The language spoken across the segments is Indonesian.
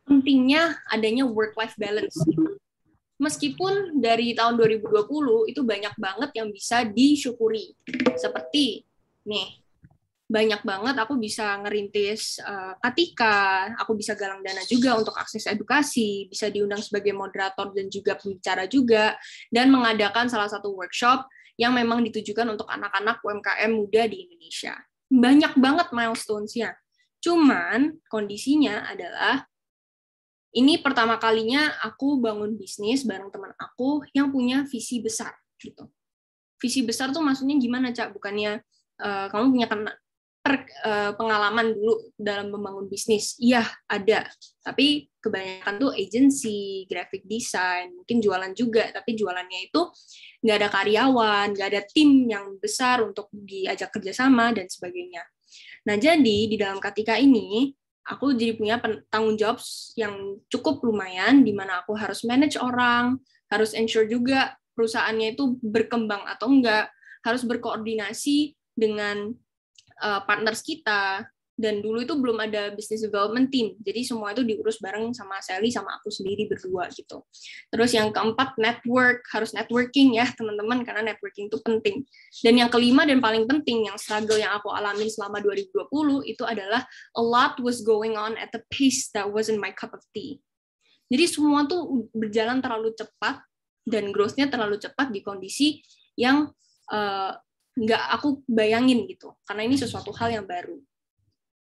pentingnya adanya work-life balance. Meskipun dari tahun 2020 itu banyak banget yang bisa disyukuri. Seperti nih, banyak banget aku bisa ngerintis Katika, aku bisa galang dana juga untuk akses edukasi, bisa diundang sebagai moderator dan juga pembicara juga, dan mengadakan salah satu workshop yang memang ditujukan untuk anak-anak UMKM muda di Indonesia. Banyak banget milestones-nya. Cuman kondisinya adalah ini pertama kalinya aku bangun bisnis bareng teman aku yang punya visi besar gitu. Visi besar tuh maksudnya gimana, Cak? Bukannya kamu punya pengalaman dulu dalam membangun bisnis? Iya, ada. Tapi kebanyakan tuh agency, graphic design, mungkin jualan juga, tapi jualannya itu nggak ada karyawan, nggak ada tim yang besar untuk diajak kerjasama, dan sebagainya. Nah, jadi di dalam Katika ini, aku jadi punya tanggung jawab yang cukup lumayan, di mana aku harus manage orang, harus ensure juga perusahaannya itu berkembang atau enggak, harus berkoordinasi dengan partners kita, dan dulu itu belum ada business development team, jadi semua itu diurus bareng sama Sally sama aku sendiri berdua gitu. Terus yang keempat, harus networking ya teman-teman, karena networking itu penting. Dan yang kelima dan paling penting, yang struggle yang aku alami selama 2020 itu adalah a lot was going on at the pace that wasn't my cup of tea. Jadi semua tuh berjalan terlalu cepat dan growth-nya terlalu cepat di kondisi yang nggak aku bayangin gitu, karena ini sesuatu hal yang baru.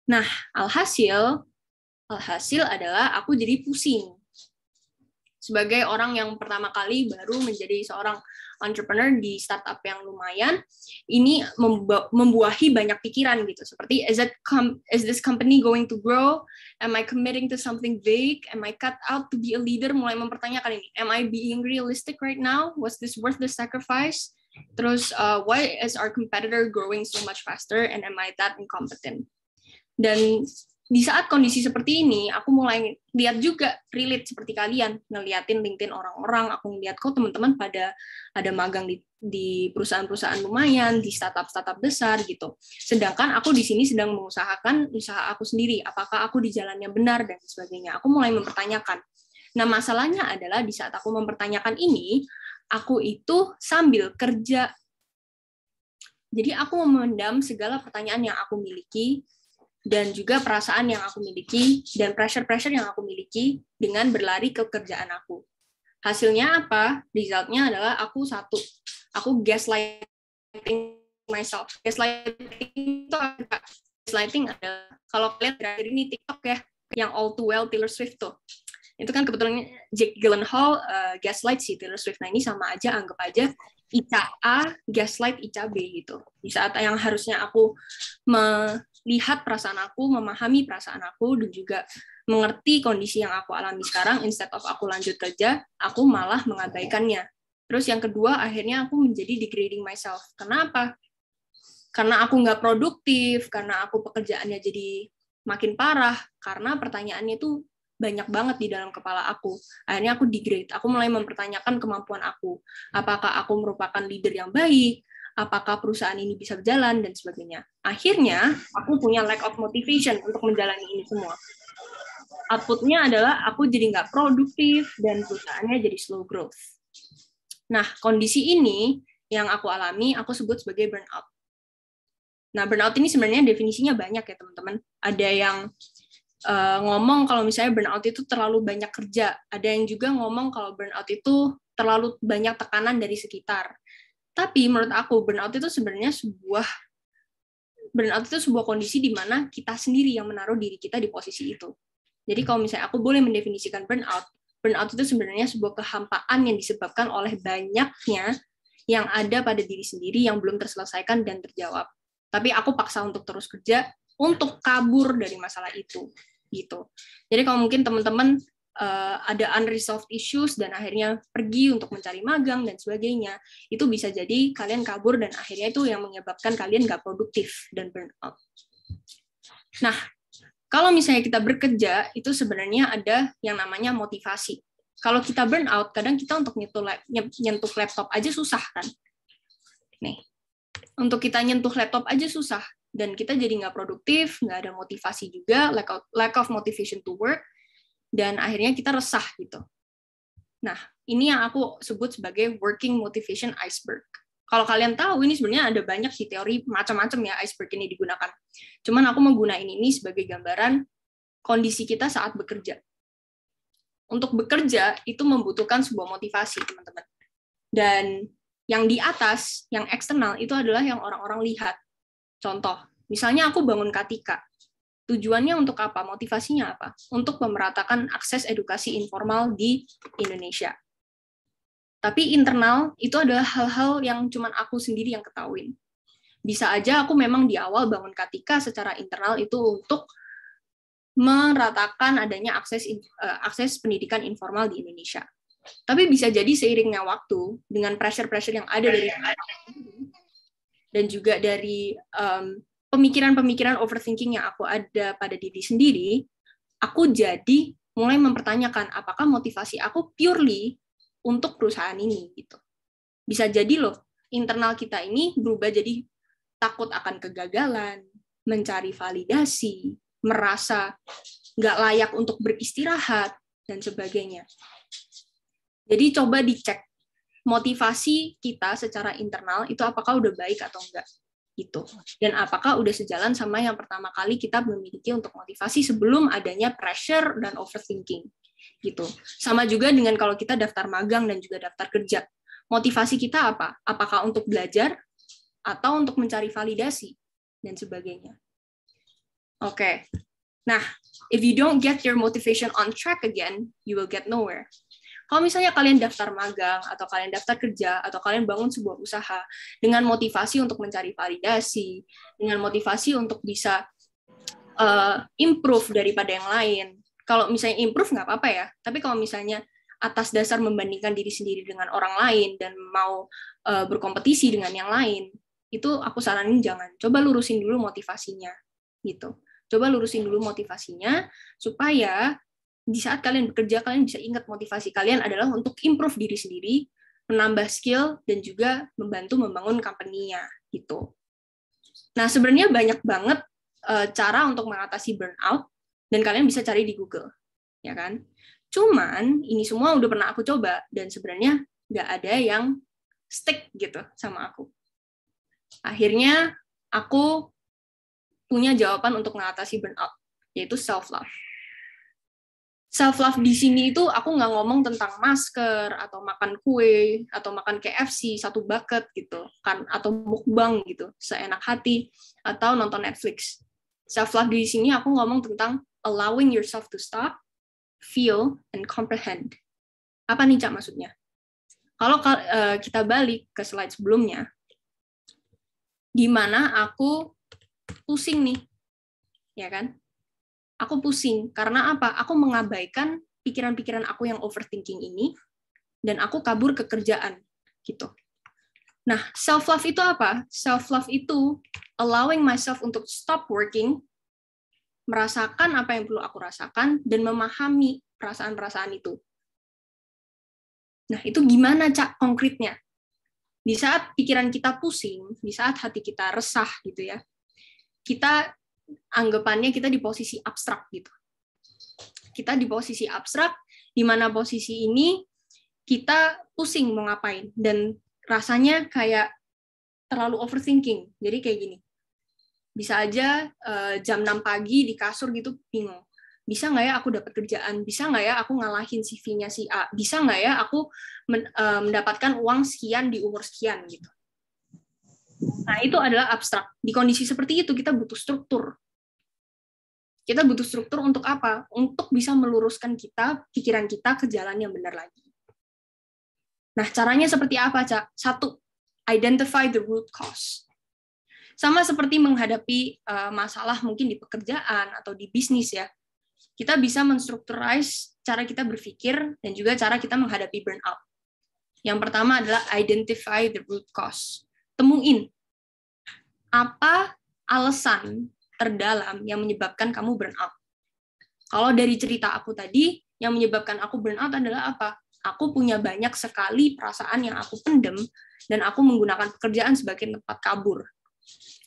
Nah, alhasil adalah aku jadi pusing. Sebagai orang yang pertama kali baru menjadi seorang entrepreneur di startup yang lumayan, ini membuahi banyak pikiran gitu, seperti is this company going to grow? Am I committing to something big? Am I cut out to be a leader? Mulai mempertanyakan ini. Am I being realistic right now? Was this worth the sacrifice? Terus, why is our competitor growing so much faster? And am I that incompetent? Dan di saat kondisi seperti ini, aku mulai lihat juga, relate seperti kalian, ngeliatin LinkedIn orang-orang, aku ngeliat kok teman-teman pada ada magang di perusahaan-perusahaan lumayan, di startup-startup besar gitu. Sedangkan aku di sini sedang mengusahakan usaha aku sendiri, apakah aku di jalan yang benar dan sebagainya. Aku mulai mempertanyakan. Nah, masalahnya adalah di saat aku mempertanyakan ini, aku itu sambil kerja. Jadi aku memendam segala pertanyaan yang aku miliki, dan juga perasaan yang aku miliki, dan pressure-pressure yang aku miliki dengan berlari ke kerjaan aku. Hasilnya apa? Result-nya adalah aku gaslighting myself. Gaslighting adalah, kalau kalian terakhir ini TikTok ya, yang All Too Well Taylor Swift tuh. Itu kan kebetulan Jake Gyllenhaal gaslight si Taylor Swift. Nah, ini sama aja, anggap aja Ica A gaslight Ica B gitu. Di saat yang harusnya aku melihat perasaan aku, memahami perasaan aku, dan juga mengerti kondisi yang aku alami sekarang, instead of aku lanjut kerja, aku malah mengabaikannya. Terus yang kedua, akhirnya aku menjadi degrading myself. Kenapa? Karena aku nggak produktif, karena aku pekerjaannya jadi makin parah, karena pertanyaannya itu banyak banget di dalam kepala aku. Akhirnya aku degrade. Aku mulai mempertanyakan kemampuan aku. Apakah aku merupakan leader yang baik? Apakah perusahaan ini bisa berjalan, dan sebagainya. Akhirnya, aku punya lack of motivation untuk menjalani ini semua. Outputnya adalah aku jadi nggak produktif, dan perusahaannya jadi slow growth. Nah, kondisi ini yang aku alami, aku sebut sebagai burnout. Nah, burnout ini sebenarnya definisinya banyak ya, teman-teman. Ada yang ngomong kalau misalnya burnout itu terlalu banyak kerja. Ada yang juga ngomong kalau burnout itu terlalu banyak tekanan dari sekitar. Tapi menurut aku, burnout itu sebenarnya sebuah kondisi di mana kita sendiri yang menaruh diri kita di posisi itu. Jadi kalau misalnya aku boleh mendefinisikan burnout itu sebenarnya sebuah kehampaan yang disebabkan oleh banyaknya yang ada pada diri sendiri yang belum terselesaikan dan terjawab. Tapi aku paksa untuk terus kerja, untuk kabur dari masalah itu. Gitu. Jadi kalau mungkin teman-teman ada unresolved issues dan akhirnya pergi untuk mencari magang dan sebagainya, itu bisa jadi kalian kabur dan akhirnya itu yang menyebabkan kalian nggak produktif dan burnout. Nah, kalau misalnya kita bekerja, itu sebenarnya ada yang namanya motivasi. Kalau kita burnout, kadang kita untuk nyentuh laptop aja susah kan. Nih, untuk kita nyentuh laptop aja susah. dan kita jadi nggak produktif, nggak ada motivasi juga, lack of motivation to work, dan akhirnya kita resah gitu. Nah, ini yang aku sebut sebagai working motivation iceberg. Kalau kalian tahu, ini sebenarnya ada banyak sih teori macam-macam ya iceberg ini digunakan. Cuman aku menggunakan ini sebagai gambaran kondisi kita saat bekerja. Untuk bekerja itu membutuhkan sebuah motivasi, teman-teman. Dan yang di atas, yang eksternal, itu adalah yang orang-orang lihat. Contoh, misalnya aku bangun Katika. Tujuannya untuk apa? Motivasinya apa? Untuk memeratakan akses edukasi informal di Indonesia. Tapi internal, itu adalah hal-hal yang cuma aku sendiri yang ketahuin. Bisa aja aku memang di awal bangun Katika secara internal itu untuk meratakan adanya akses pendidikan informal di Indonesia. Tapi bisa jadi seiringnya waktu, dengan pressure-pressure yang ada dari dan juga dari pemikiran-pemikiran overthinking yang aku ada pada diri sendiri, aku jadi mulai mempertanyakan apakah motivasi aku purely untuk perusahaan ini gitu. Bisa jadi loh, internal kita ini berubah jadi takut akan kegagalan, mencari validasi, merasa nggak layak untuk beristirahat, dan sebagainya. Jadi coba dicek motivasi kita secara internal itu apakah udah baik atau enggak. Gitu. Dan apakah udah sejalan sama yang pertama kali kita memiliki untuk motivasi sebelum adanya pressure dan overthinking. Gitu. Sama juga dengan kalau kita daftar magang dan juga daftar kerja. Motivasi kita apa? Apakah untuk belajar atau untuk mencari validasi dan sebagainya. Oke. Nah, if you don't get your motivation on track again, you will get nowhere. Kalau misalnya kalian daftar magang, atau kalian daftar kerja, atau kalian bangun sebuah usaha dengan motivasi untuk mencari validasi, dengan motivasi untuk bisa improve daripada yang lain. Kalau misalnya improve nggak apa-apa ya, tapi kalau misalnya atas dasar membandingkan diri sendiri dengan orang lain dan mau berkompetisi dengan yang lain, itu aku saranin jangan. Coba lurusin dulu motivasinya, gitu. Coba lurusin dulu motivasinya, supaya di saat kalian bekerja, kalian bisa ingat motivasi kalian adalah untuk improve diri sendiri, menambah skill, dan juga membantu membangun company-nya. Gitu. Nah, sebenarnya banyak banget cara untuk mengatasi burnout, dan kalian bisa cari di Google. Ya kan? Cuman, ini semua udah pernah aku coba, dan sebenarnya nggak ada yang stick gitu sama aku. Akhirnya, aku punya jawaban untuk mengatasi burnout, yaitu self-love. Self-love di sini itu aku nggak ngomong tentang masker, atau makan kue, atau makan KFC, satu bucket gitu, kan, atau mukbang gitu, seenak hati, atau nonton Netflix. Self-love di sini aku ngomong tentang allowing yourself to stop, feel, and comprehend. Apa nih, Cak, maksudnya? Kalau kita balik ke slide sebelumnya, di mana aku pusing nih, ya kan? Aku pusing, karena apa? Aku mengabaikan pikiran-pikiran aku yang overthinking ini, dan aku kabur ke kerjaan, gitu. Nah, self-love itu apa? Self-love itu allowing myself untuk stop working, merasakan apa yang perlu aku rasakan, dan memahami perasaan-perasaan itu. Nah, itu gimana, Cak, konkretnya? Di saat pikiran kita pusing, di saat hati kita resah, gitu ya, kita anggapannya kita di posisi abstrak gitu. Kita di posisi abstrak, di mana posisi ini kita pusing mau ngapain, dan rasanya kayak terlalu overthinking. Jadi kayak gini, bisa aja jam 6 pagi di kasur gitu bingung. Bisa nggak ya aku dapat kerjaan? Bisa nggak ya aku ngalahin CV-nya si A? Bisa nggak ya aku mendapatkan uang sekian di umur sekian gitu. Nah, itu adalah abstrak. Di kondisi seperti itu, kita butuh struktur. Kita butuh struktur untuk apa? Untuk bisa meluruskan pikiran kita ke jalan yang benar lagi. Nah, caranya seperti apa, Cak? 1, identify the root cause. Sama seperti menghadapi masalah mungkin di pekerjaan atau di bisnis ya. Kita bisa menstrukturize cara kita berpikir dan juga cara kita menghadapi burnout. Yang pertama adalah identify the root cause. Temuin apa alasan terdalam yang menyebabkan kamu burnout. Kalau dari cerita aku tadi, yang menyebabkan aku burnout adalah apa? Aku punya banyak sekali perasaan yang aku pendem, dan aku menggunakan pekerjaan sebagai tempat kabur.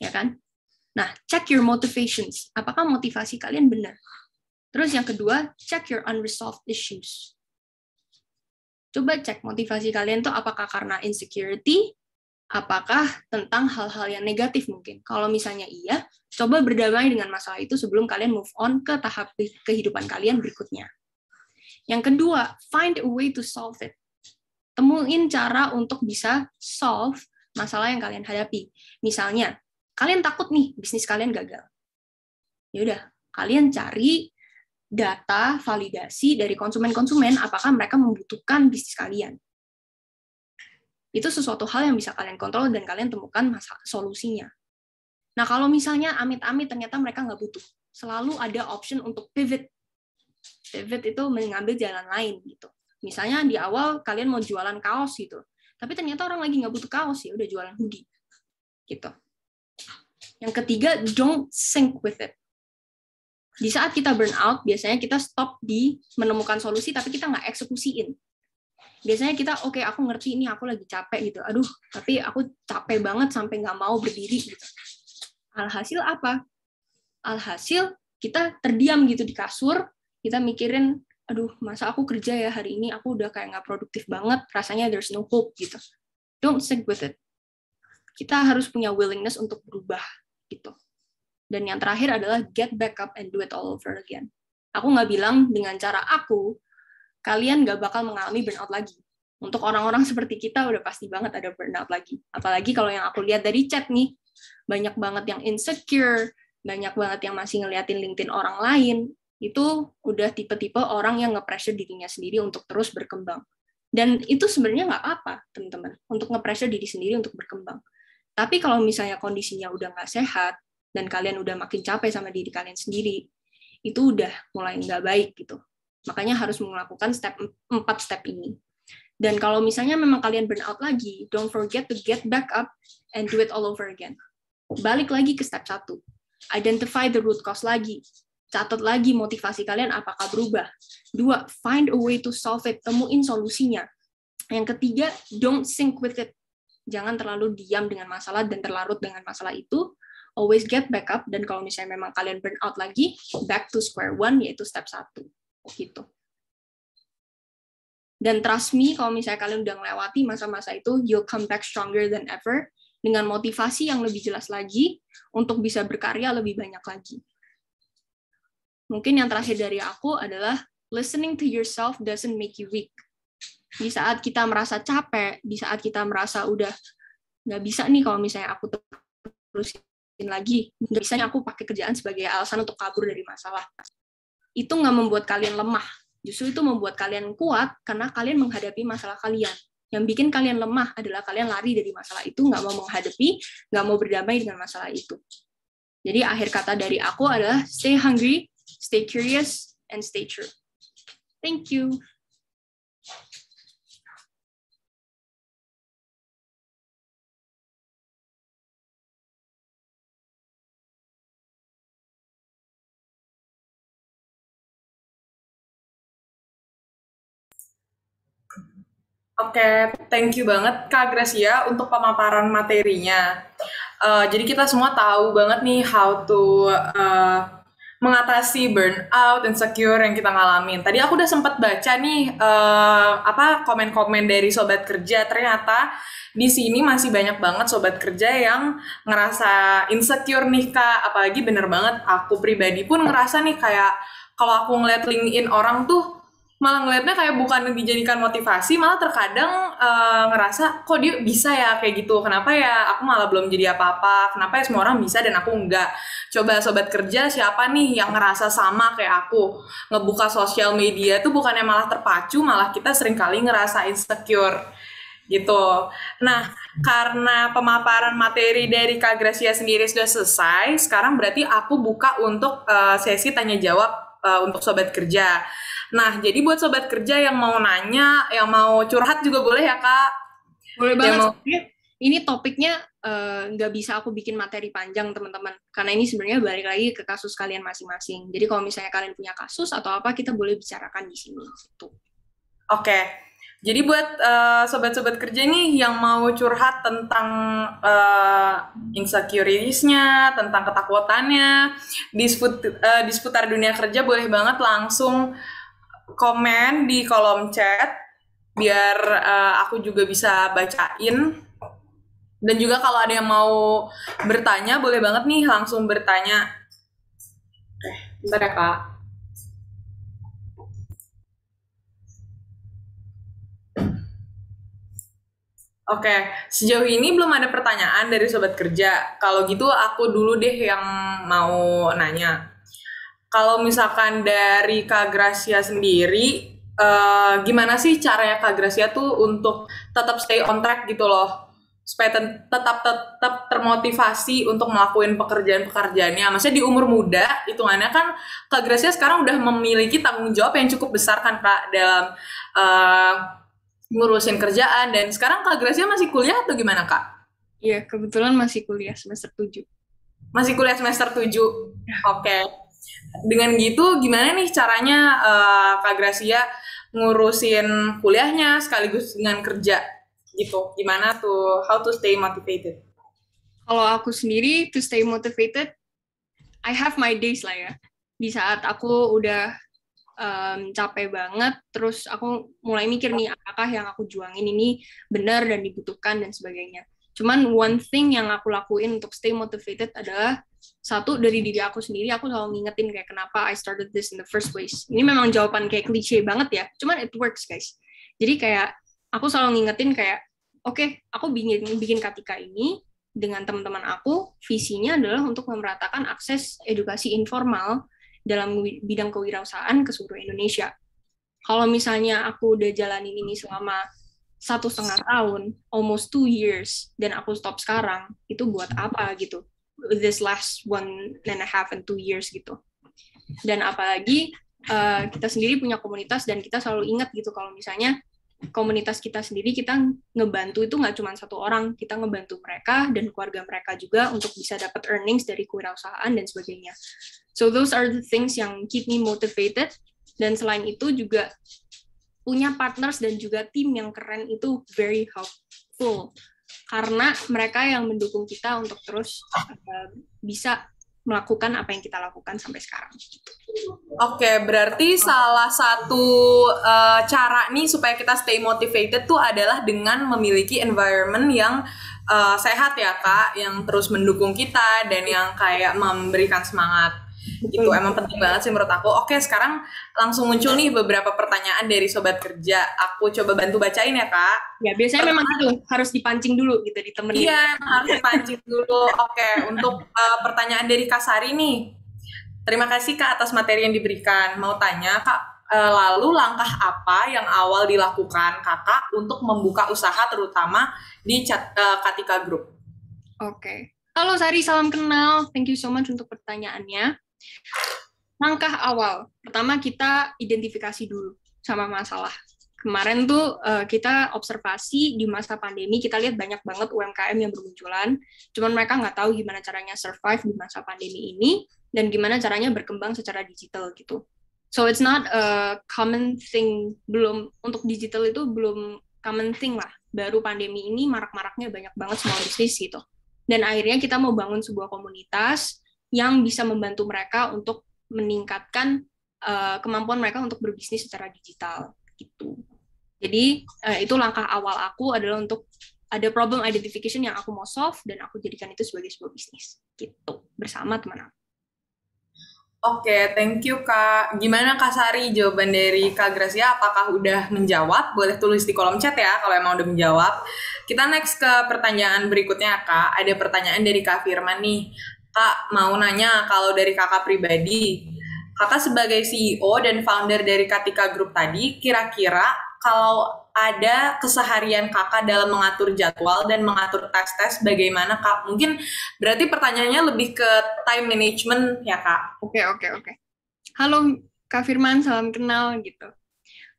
Ya kan? Nah, check your motivations. Apakah motivasi kalian benar? Terus yang kedua, check your unresolved issues. Coba cek motivasi kalian tuh apakah karena insecurity, apakah tentang hal-hal yang negatif mungkin. Kalau misalnya iya, coba berdamai dengan masalah itu sebelum kalian move on ke tahap kehidupan kalian berikutnya. Yang kedua, find a way to solve it. Temuin cara untuk bisa solve masalah yang kalian hadapi. Misalnya, kalian takut nih bisnis kalian gagal. Ya udah, kalian cari data validasi dari konsumen-konsumen apakah mereka membutuhkan bisnis kalian. Itu sesuatu hal yang bisa kalian kontrol dan kalian temukan solusinya. Nah, kalau misalnya amit-amit ternyata mereka nggak butuh, selalu ada option untuk pivot. Pivot itu mengambil jalan lain gitu. Misalnya di awal kalian mau jualan kaos gitu, tapi ternyata orang lagi nggak butuh kaos, ya udah jualan hoodie gitu. Yang ketiga, don't sync with it. Di saat kita burn out, biasanya kita stop di menemukan solusi, tapi kita nggak eksekusiin. Biasanya kita, oke, aku ngerti ini, aku lagi capek gitu. Aduh, tapi aku capek banget sampai nggak mau berdiri gitu. Alhasil apa? Alhasil kita terdiam gitu di kasur, kita mikirin, aduh, masa aku kerja ya hari ini, aku udah kayak nggak produktif banget, rasanya there's no hope gitu. Don't stick with it. Kita harus punya willingness untuk berubah gitu. Dan yang terakhir adalah get back up and do it all over again. Aku nggak bilang dengan cara aku, kalian nggak bakal mengalami burnout lagi. Untuk orang-orang seperti kita udah pasti banget ada burnout lagi. Apalagi kalau yang aku lihat dari chat nih, banyak banget yang insecure, banyak banget yang masih ngeliatin LinkedIn orang lain, itu udah tipe-tipe orang yang nge-pressure dirinya sendiri untuk terus berkembang. Dan itu sebenarnya nggak apa-apa, teman-teman, untuk nge-pressure diri sendiri untuk berkembang. Tapi kalau misalnya kondisinya udah nggak sehat, dan kalian udah makin capek sama diri kalian sendiri, itu udah mulai nggak baik gitu. Makanya harus melakukan 4 step ini. Dan kalau misalnya memang kalian burn out lagi, don't forget to get back up and do it all over again. Balik lagi ke step 1. Identify the root cause lagi. Catat lagi motivasi kalian apakah berubah. 2, find a way to solve it. Temuin solusinya. Yang ketiga, don't sync with it. Jangan terlalu diam dengan masalah dan terlarut dengan masalah itu. Always get back up, dan kalau misalnya memang kalian burn out lagi, back to square one, yaitu step 1. Gitu. Dan trust me, kalau misalnya kalian udah melewati masa-masa itu, you'll come back stronger than ever, dengan motivasi yang lebih jelas lagi, untuk bisa berkarya lebih banyak lagi. Mungkin yang terakhir dari aku adalah, listening to yourself doesn't make you weak. Di saat kita merasa capek, di saat kita merasa udah nggak bisa nih kalau misalnya aku terus lagi, nggak bisa aku pakai kerjaan sebagai alasan untuk kabur dari masalah. Itu nggak membuat kalian lemah, justru itu membuat kalian kuat karena kalian menghadapi masalah kalian. Yang bikin kalian lemah adalah kalian lari dari masalah itu, nggak mau menghadapi, nggak mau berdamai dengan masalah itu. Jadi akhir kata dari aku adalah stay hungry, stay curious, and stay true. Thank you. Oke, thank you banget Kak Gracia untuk pemaparan materinya. Jadi kita semua tahu banget nih how to mengatasi burnout, insecure yang kita ngalamin. Tadi aku udah sempat baca nih komen-komen dari sobat kerja. Ternyata di sini masih banyak banget sobat kerja yang ngerasa insecure nih Kak. Apalagi bener banget aku pribadi pun ngerasa nih kayak kalau aku ngeliat LinkedIn orang tuh malah ngeliatnya kayak bukan dijadikan motivasi, malah terkadang ngerasa kok dia bisa ya kayak gitu, kenapa ya aku malah belum jadi apa-apa, kenapa ya semua orang bisa dan aku enggak. Coba sobat kerja siapa nih yang ngerasa sama kayak aku, ngebuka sosial media tuh bukannya malah terpacu, malah kita seringkali ngerasa insecure gitu. Nah, karena pemaparan materi dari Kak Gracia sendiri sudah selesai, sekarang berarti aku buka untuk sesi tanya jawab untuk sobat kerja. Nah, jadi buat sobat kerja yang mau nanya, yang mau curhat juga boleh ya, Kak? Boleh banget. Ini topiknya nggak bisa aku bikin materi panjang, teman-teman. Karena ini sebenarnya balik lagi ke kasus kalian masing-masing. Jadi kalau misalnya kalian punya kasus atau apa, kita boleh bicarakan di sini. Oke. Jadi buat sobat-sobat kerja nih yang mau curhat tentang insecurities-nya, tentang ketakutannya di seputar dunia kerja, boleh banget langsung komen di kolom chat biar aku juga bisa bacain. Dan juga kalau ada yang mau bertanya, boleh banget nih langsung bertanya. Bentar ya Kak. Oke, sejauh ini belum ada pertanyaan dari sobat kerja. Kalau gitu aku dulu deh yang mau nanya. Kalau misalkan dari Kak Gracia sendiri, gimana sih caranya Kak Gracia tuh untuk tetap stay on track gitu loh, supaya tetap termotivasi untuk melakukan pekerjaan-pekerjaannya. Maksudnya di umur muda, hitungannya kan Kak Gracia sekarang udah memiliki tanggung jawab yang cukup besar kan Kak dalam eh, ngurusin kerjaan. Dan sekarang Kak Gracia masih kuliah atau gimana Kak? Iya, kebetulan masih kuliah semester 7. Masih kuliah semester 7. Oke. Dengan gitu gimana nih caranya Kak Gracia ngurusin kuliahnya sekaligus dengan kerja gitu? Gimana tuh how to stay motivated? Kalau aku sendiri, to stay motivated, I have my days lah ya. Di saat aku udah capek banget, terus aku mulai mikir nih, apakah yang aku juangin ini benar dan dibutuhkan dan sebagainya. Cuman one thing yang aku lakuin untuk stay motivated adalah, satu, dari diri aku sendiri, aku selalu ngingetin kayak kenapa I started this in the first place. Ini memang jawaban kayak klise banget ya, cuman it works guys. Jadi kayak aku selalu ngingetin kayak, oke, aku bikin Katika ini dengan teman-teman aku, visinya adalah untuk memeratakan akses edukasi informal dalam bidang kewirausahaan ke seluruh Indonesia. Kalau misalnya aku udah jalanin ini selama 1,5 tahun, almost 2 years, dan aku stop sekarang, itu buat apa gitu? This last 1.5 and 2 years gitu. Dan apalagi kita sendiri punya komunitas dan kita selalu ingat gitu kalau misalnya komunitas kita sendiri, kita ngebantu itu nggak cuma satu orang, kita ngebantu mereka dan keluarga mereka juga untuk bisa dapat earnings dari kewirausahaan dan sebagainya. So those are the things yang keep me motivated. Dan selain itu juga punya partners dan juga tim yang keren itu very helpful. Karena mereka yang mendukung kita untuk terus bisa melakukan apa yang kita lakukan sampai sekarang. Oke, berarti salah satu cara nih supaya kita stay motivated tuh adalah dengan memiliki environment yang sehat ya Kak, yang terus mendukung kita dan yang kayak memberikan semangat. Gitu, emang penting banget sih menurut aku. Oke, sekarang langsung muncul nih beberapa pertanyaan dari sobat kerja. Aku coba bantu bacain ya Kak. Ya, biasanya memang itu harus dipancing dulu gitu, ditemenin. Iya, harus dipancing dulu. Oke, untuk pertanyaan dari Kak Sari nih. Terima kasih Kak atas materi yang diberikan. Mau tanya Kak, lalu langkah apa yang awal dilakukan Kakak untuk membuka usaha terutama di Katika Group? Oke. Halo Sari, salam kenal. Thank you so much untuk pertanyaannya. Langkah awal, pertama kita identifikasi dulu sama masalah. Kemarin tuh kita observasi di masa pandemi, kita lihat banyak banget UMKM yang bermunculan, cuman mereka nggak tahu gimana caranya survive di masa pandemi ini, dan gimana caranya berkembang secara digital gitu. So it's not a common thing, untuk digital itu belum common thing lah, baru pandemi ini marak-maraknya banyak banget small business gitu. Dan akhirnya kita mau bangun sebuah komunitas yang bisa membantu mereka untuk meningkatkan kemampuan mereka untuk berbisnis secara digital gitu. Jadi itu langkah awal aku adalah untuk ada problem identification yang aku mau solve dan aku jadikan itu sebagai sebuah bisnis gitu bersama teman aku. Oke, thank you Kak. Gimana Kak Sari jawaban dari Kak Gracia? Apakah udah menjawab? Boleh tulis di kolom chat ya kalau emang udah menjawab. Kita next ke pertanyaan berikutnya Kak. Ada pertanyaan dari Kak Firman nih. Kak, mau nanya kalau dari kakak pribadi, kakak sebagai CEO dan founder dari Katika Group tadi, kira-kira kalau ada keseharian kakak dalam mengatur jadwal dan mengatur tes-tes, bagaimana Kak? Mungkin berarti pertanyaannya lebih ke time management ya Kak? Oke. Halo Kak Firman, salam kenal gitu.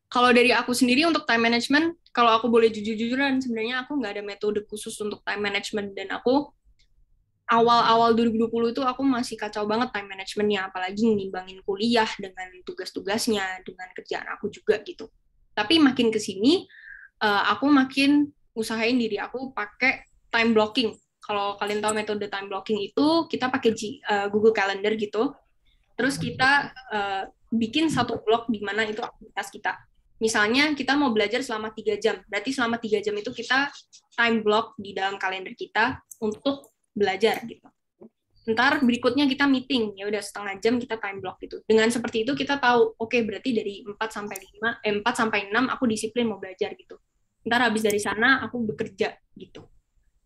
Kalau dari aku sendiri untuk time management, kalau aku boleh jujur-jujuran, sebenarnya aku nggak ada metode khusus untuk time management, dan aku awal-awal 2020 itu aku masih kacau banget time managementnya, apalagi ngimbangin kuliah dengan tugas-tugasnya, dengan kerjaan aku juga gitu. Tapi makin ke sini, aku makin usahain diri aku pakai time blocking. Kalau kalian tahu metode time blocking itu, kita pakai Google Calendar gitu. Terus kita bikin satu blok di mana itu aktivitas kita. Misalnya kita mau belajar selama 3 jam, berarti selama 3 jam itu kita time block di dalam kalender kita untuk belajar gitu. Ntar berikutnya kita meeting, ya udah setengah jam kita time block gitu. Dengan seperti itu kita tahu, oke, berarti dari 4 sampai 4 sampai 6 aku disiplin mau belajar gitu. Ntar habis dari sana aku bekerja gitu.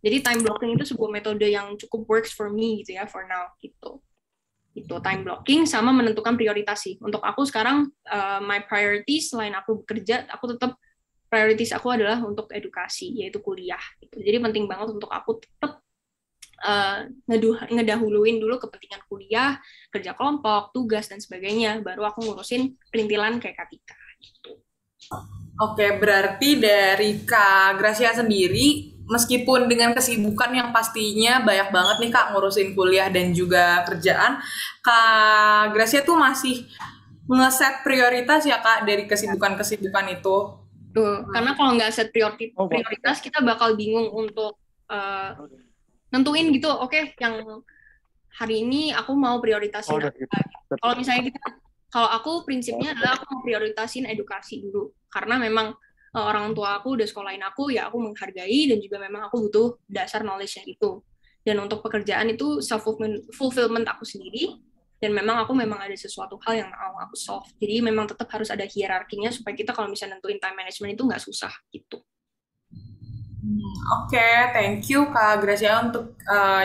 Jadi time blocking itu sebuah metode yang cukup works for me gitu ya, for now gitu. Itu time blocking sama menentukan prioritas sih. Untuk aku sekarang my priority selain aku bekerja, aku tetap prioritas aku adalah untuk edukasi, yaitu kuliah gitu. Jadi penting banget untuk aku tetap ngedahuluin dulu kepentingan kuliah, kerja kelompok, tugas dan sebagainya, baru aku ngurusin perintilan kayak Katika gitu. Oke, berarti dari Kak Gracia sendiri, meskipun dengan kesibukan yang pastinya banyak banget nih Kak ngurusin kuliah dan juga kerjaan, Kak Gracia tuh masih ngeset prioritas ya Kak dari kesibukan-kesibukan itu. Tuh, karena kalau nggak set prioritas, kita bakal bingung untuk nentuin gitu, oke, yang hari ini aku mau prioritasin apa. Kalau misalnya kalau aku prinsipnya adalah aku mau prioritasin edukasi dulu, karena memang orang tua aku udah sekolahin aku, ya aku menghargai dan juga memang aku butuh dasar knowledge-nya itu. Dan untuk pekerjaan itu self-fulfillment aku sendiri, dan memang aku memang ada sesuatu hal yang mau aku solve. Jadi memang tetap harus ada hierarkinya supaya kita kalau misalnya nentuin time management itu nggak susah gitu. Oke, thank you Kak Gracia untuk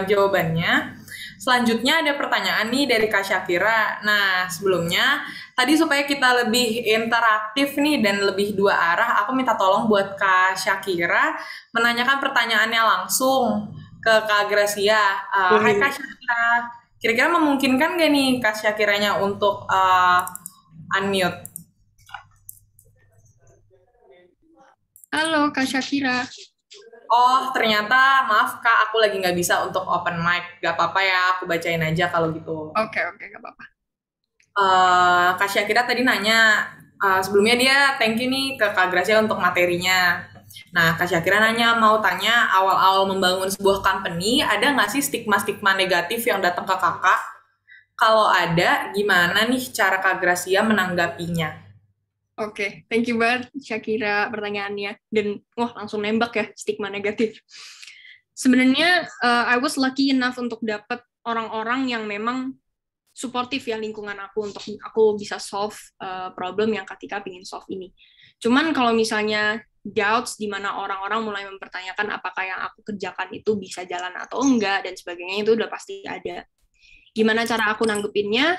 jawabannya. Selanjutnya ada pertanyaan nih dari Kak Syakira. Nah, sebelumnya, tadi supaya kita lebih interaktif nih dan lebih dua arah, aku minta tolong buat Kak Syakira menanyakan pertanyaannya langsung ke Kak Gracia. Hai Kak Syakira, kira-kira memungkinkan gak nih Kak Syakiranya untuk unmute? Halo Kak Syakira. Oh, ternyata maaf Kak, aku lagi nggak bisa untuk open mic. Gak apa-apa ya, aku bacain aja kalau gitu. Oke, gak apa-apa. Kak Syakira tadi nanya, sebelumnya dia thank you nih ke Kak Gracia untuk materinya. Nah, Kak Syakira nanya, mau tanya awal-awal membangun sebuah company, ada nggak sih stigma-stigma negatif yang datang ke kakak? Kalau ada, gimana nih cara Kak Gracia menanggapinya? Oke, thank you banget Syakira pertanyaannya. Dan langsung nembak ya, stigma negatif. Sebenarnya I was lucky enough untuk dapat orang-orang yang memang suportif ya lingkungan aku untuk aku bisa solve problem yang Katika pingin solve ini. Cuman kalau misalnya doubts di mana orang-orang mulai mempertanyakan apakah yang aku kerjakan itu bisa jalan atau enggak dan sebagainya, itu udah pasti ada. Gimana cara aku nanggepinnya?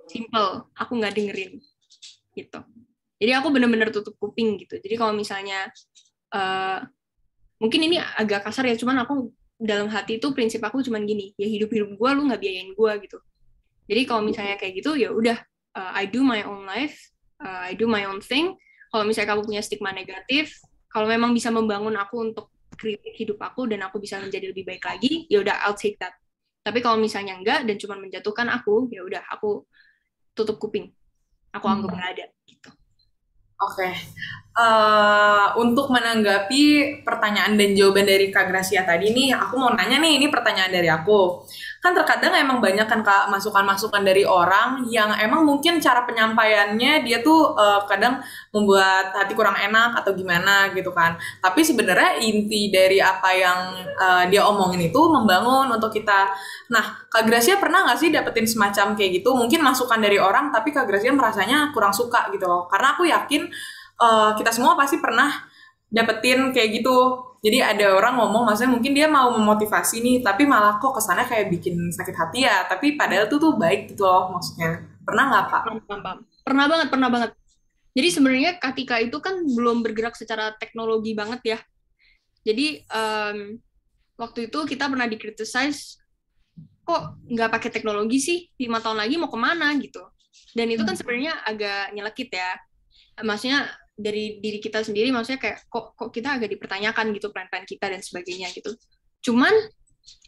Simple, aku nggak dengerin gitu. Jadi aku benar-benar tutup kuping gitu. Jadi kalau misalnya mungkin ini agak kasar ya, cuman aku dalam hati itu prinsip aku cuman gini, ya hidup-hidup gue lu nggak biayain gue gitu. Jadi kalau misalnya kayak gitu ya udah, I do my own life, I do my own thing. Kalau misalnya kamu punya stigma negatif, kalau memang bisa membangun aku untuk kritik hidup aku dan aku bisa menjadi lebih baik lagi, ya udah I'll take that. Tapi kalau misalnya enggak dan cuma menjatuhkan aku, ya udah aku tutup kuping. Aku anggap nggak ada gitu. Oke. Untuk menanggapi pertanyaan dan jawaban dari Kak Gracia tadi nih, aku mau nanya nih, ini pertanyaan dari aku. Kan terkadang emang banyak kan Kak masukan-masukan dari orang yang emang mungkin cara penyampaiannya dia tuh kadang membuat hati kurang enak atau gimana gitu kan. Tapi sebenarnya inti dari apa yang dia omongin itu membangun untuk kita. Nah, Kak Gracia pernah nggak sih dapetin semacam kayak gitu? Mungkin masukan dari orang, tapi Kak Gracia merasanya kurang suka gitu loh. Karena aku yakin kita semua pasti pernah dapetin kayak gitu. Jadi ada orang ngomong, maksudnya mungkin dia mau memotivasi nih, tapi malah kok kesannya kayak bikin sakit hati ya. Tapi padahal tuh baik gitu loh maksudnya. Pernah nggak Kak? Pernah banget. Jadi sebenarnya Katika itu kan belum bergerak secara teknologi banget ya. Jadi waktu itu kita pernah dikritisize, kok nggak pakai teknologi sih, 5 tahun lagi mau kemana gitu. Dan itu kan sebenarnya agak nyelekit ya. Maksudnya dari diri kita sendiri, maksudnya kayak kok kita agak dipertanyakan gitu plan-plan kita dan sebagainya gitu. Cuman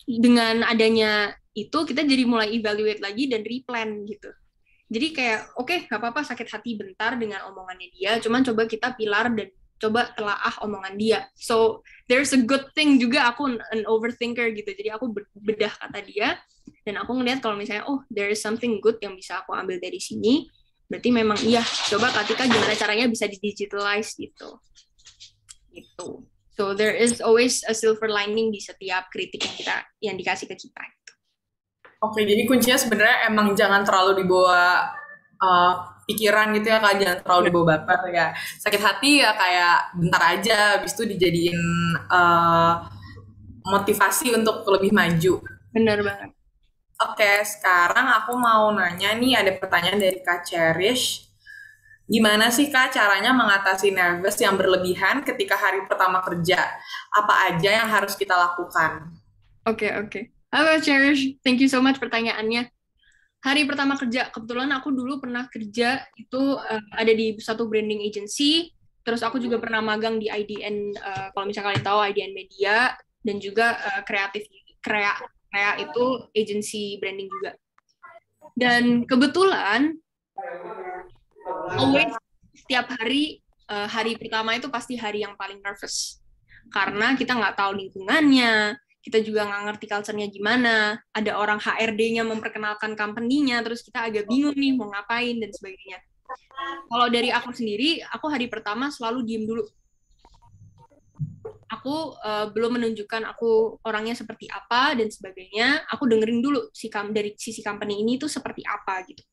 dengan adanya itu kita jadi mulai evaluate lagi dan replan gitu. Jadi kayak oke, nggak apa-apa sakit hati bentar dengan omongannya dia, cuman coba kita pilar dan coba telaah omongan dia. So there's a good thing juga aku an overthinker gitu. Jadi aku bedah kata dia dan aku ngelihat kalau misalnya there is something good yang bisa aku ambil dari sini, berarti memang iya. Coba Katika gimana caranya bisa di-digitalize gitu. Gitu. So there is always a silver lining di setiap kritik yang dikasih ke kita. Oke, jadi kuncinya sebenarnya emang jangan terlalu dibawa pikiran gitu ya, Kak, jangan terlalu dibawa baper ya. Sakit hati ya kayak bentar aja, habis itu dijadiin motivasi untuk lebih maju. Benar banget. Oke, sekarang aku mau nanya nih, ada pertanyaan dari Kak Cherish. Gimana sih Kak caranya mengatasi nervous yang berlebihan ketika hari pertama kerja? Apa aja yang harus kita lakukan? Oke. Halo Cherish, thank you so much pertanyaannya. Hari pertama kerja, kebetulan aku dulu pernah kerja itu ada di satu branding agency, terus aku juga pernah magang di IDN, kalau misalnya kalian tahu IDN Media, dan juga kreatif, Krea itu agency branding juga. Dan kebetulan, always setiap hari, hari pertama itu pasti hari yang paling nervous. Karena kita nggak tahu lingkungannya, kita juga nggak ngerti culture-nya gimana, ada orang HRD-nya memperkenalkan company-nya, terus kita agak bingung nih mau ngapain, dan sebagainya. Kalau dari aku sendiri, aku hari pertama selalu diem dulu. Aku belum menunjukkan aku orangnya seperti apa, dan sebagainya. Aku dengerin dulu dari sisi company ini tuh seperti apa, gitu.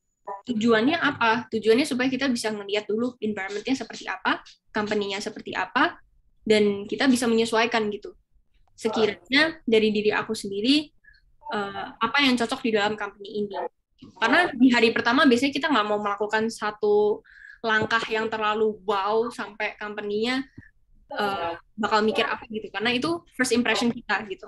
Tujuannya apa? Tujuannya supaya kita bisa ngeliat dulu environment-nya seperti apa, company-nya seperti apa, dan kita bisa menyesuaikan gitu. Sekiranya dari diri aku sendiri apa yang cocok di dalam company ini. Karena di hari pertama biasanya kita nggak mau melakukan satu langkah yang terlalu wow sampai company-nya bakal mikir apa gitu. Karena itu first impression kita gitu.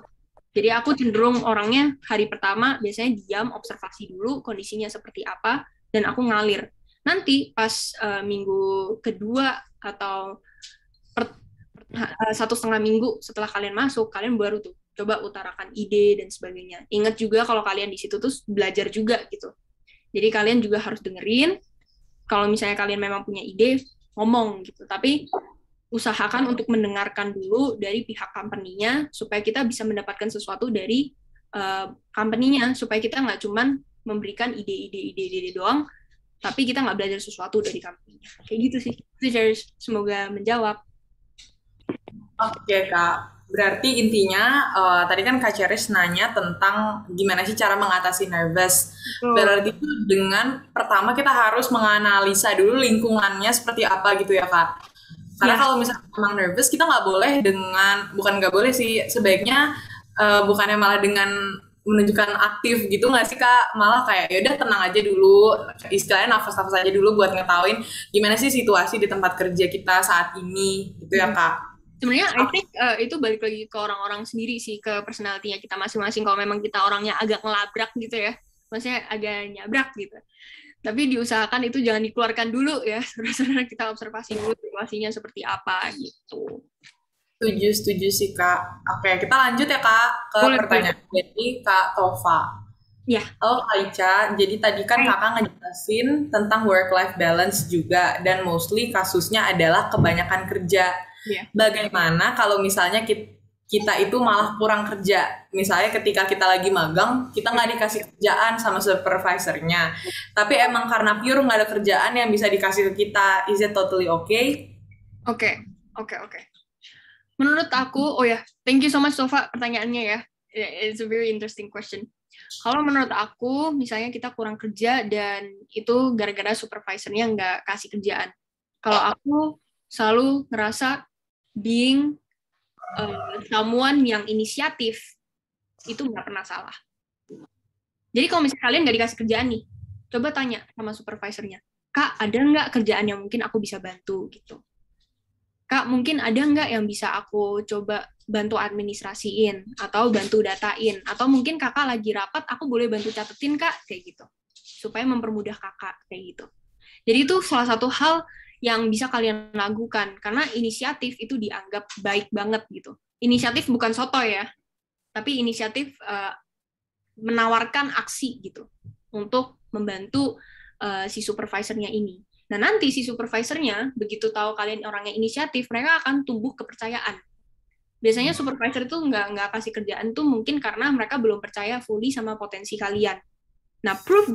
Jadi aku cenderung orangnya hari pertama biasanya diam, observasi dulu kondisinya seperti apa, dan aku ngalir. Nanti pas minggu kedua atau 1,5 minggu setelah kalian masuk, kalian baru tuh coba utarakan ide dan sebagainya. Ingat juga kalau kalian di situ tuh belajar juga gitu. Jadi kalian juga harus dengerin. Kalau misalnya kalian memang punya ide, ngomong gitu. Tapi usahakan untuk mendengarkan dulu dari pihak company-nya supaya kita bisa mendapatkan sesuatu dari company-nya, supaya kita nggak cuman memberikan ide-ide doang, tapi kita nggak belajar sesuatu dari company-nya. Kayak gitu sih. Semoga menjawab. Oke Kak, berarti intinya tadi kan Kak Ceris nanya tentang gimana sih cara mengatasi nervous. Berarti itu dengan pertama kita harus menganalisa dulu lingkungannya seperti apa gitu ya Kak. Karena kalau misalnya memang nervous kita nggak boleh bukan nggak boleh sih, sebaiknya bukannya malah dengan menunjukkan aktif gitu nggak sih Kak, malah kayak yaudah tenang aja dulu, istilahnya nafas-nafas aja dulu buat ngetahuin gimana sih situasi di tempat kerja kita saat ini gitu ya Kak. Sebenarnya I think itu balik lagi ke orang-orang sendiri sih, ke personality-nya kita masing-masing. Kalau memang kita orangnya agak ngelabrak gitu ya, maksudnya agak nyabrak gitu. Tapi diusahakan itu jangan dikeluarkan dulu ya, saudara-saudara, kita observasi dulu situasinya seperti apa gitu. Setuju sih Kak. Oke, kita lanjut ya Kak ke pertanyaan dari Kak Tova. Ya. Halo Kak Ica, jadi tadi kan Kakak ngejelasin tentang work-life balance juga, dan mostly kasusnya adalah kebanyakan kerja. Bagaimana kalau misalnya kita itu malah kurang kerja? Misalnya ketika kita lagi magang, kita nggak dikasih kerjaan sama supervisornya. Tapi emang karena pure nggak ada kerjaan yang bisa dikasih ke kita. Is it totally okay? Oke. Menurut aku, thank you so much Sofa pertanyaannya ya. It's a very interesting question. Kalau menurut aku, misalnya kita kurang kerja dan itu gara-gara supervisornya nggak kasih kerjaan. Kalau aku selalu ngerasa being someone yang inisiatif itu nggak pernah salah. Jadi kalau misalnya kalian nggak dikasih kerjaan nih, coba tanya sama supervisornya, Kak, ada nggak kerjaan yang mungkin aku bisa bantu gitu? Kak, mungkin ada nggak yang bisa aku coba bantu administrasiin atau bantu datain, atau mungkin kakak lagi rapat, aku boleh bantu catetin Kak, kayak gitu, supaya mempermudah kakak kayak gitu. Jadi itu salah satu hal yang bisa kalian lakukan, karena inisiatif itu dianggap baik banget gitu. Inisiatif bukan soto ya, tapi inisiatif menawarkan aksi gitu untuk membantu si supervisornya ini. Nah, nanti si supervisornya, begitu tahu kalian orangnya inisiatif, mereka akan tumbuh kepercayaan. Biasanya supervisor itu nggak kasih kerjaan tuh mungkin karena mereka belum percaya fully sama potensi kalian. Nah, prove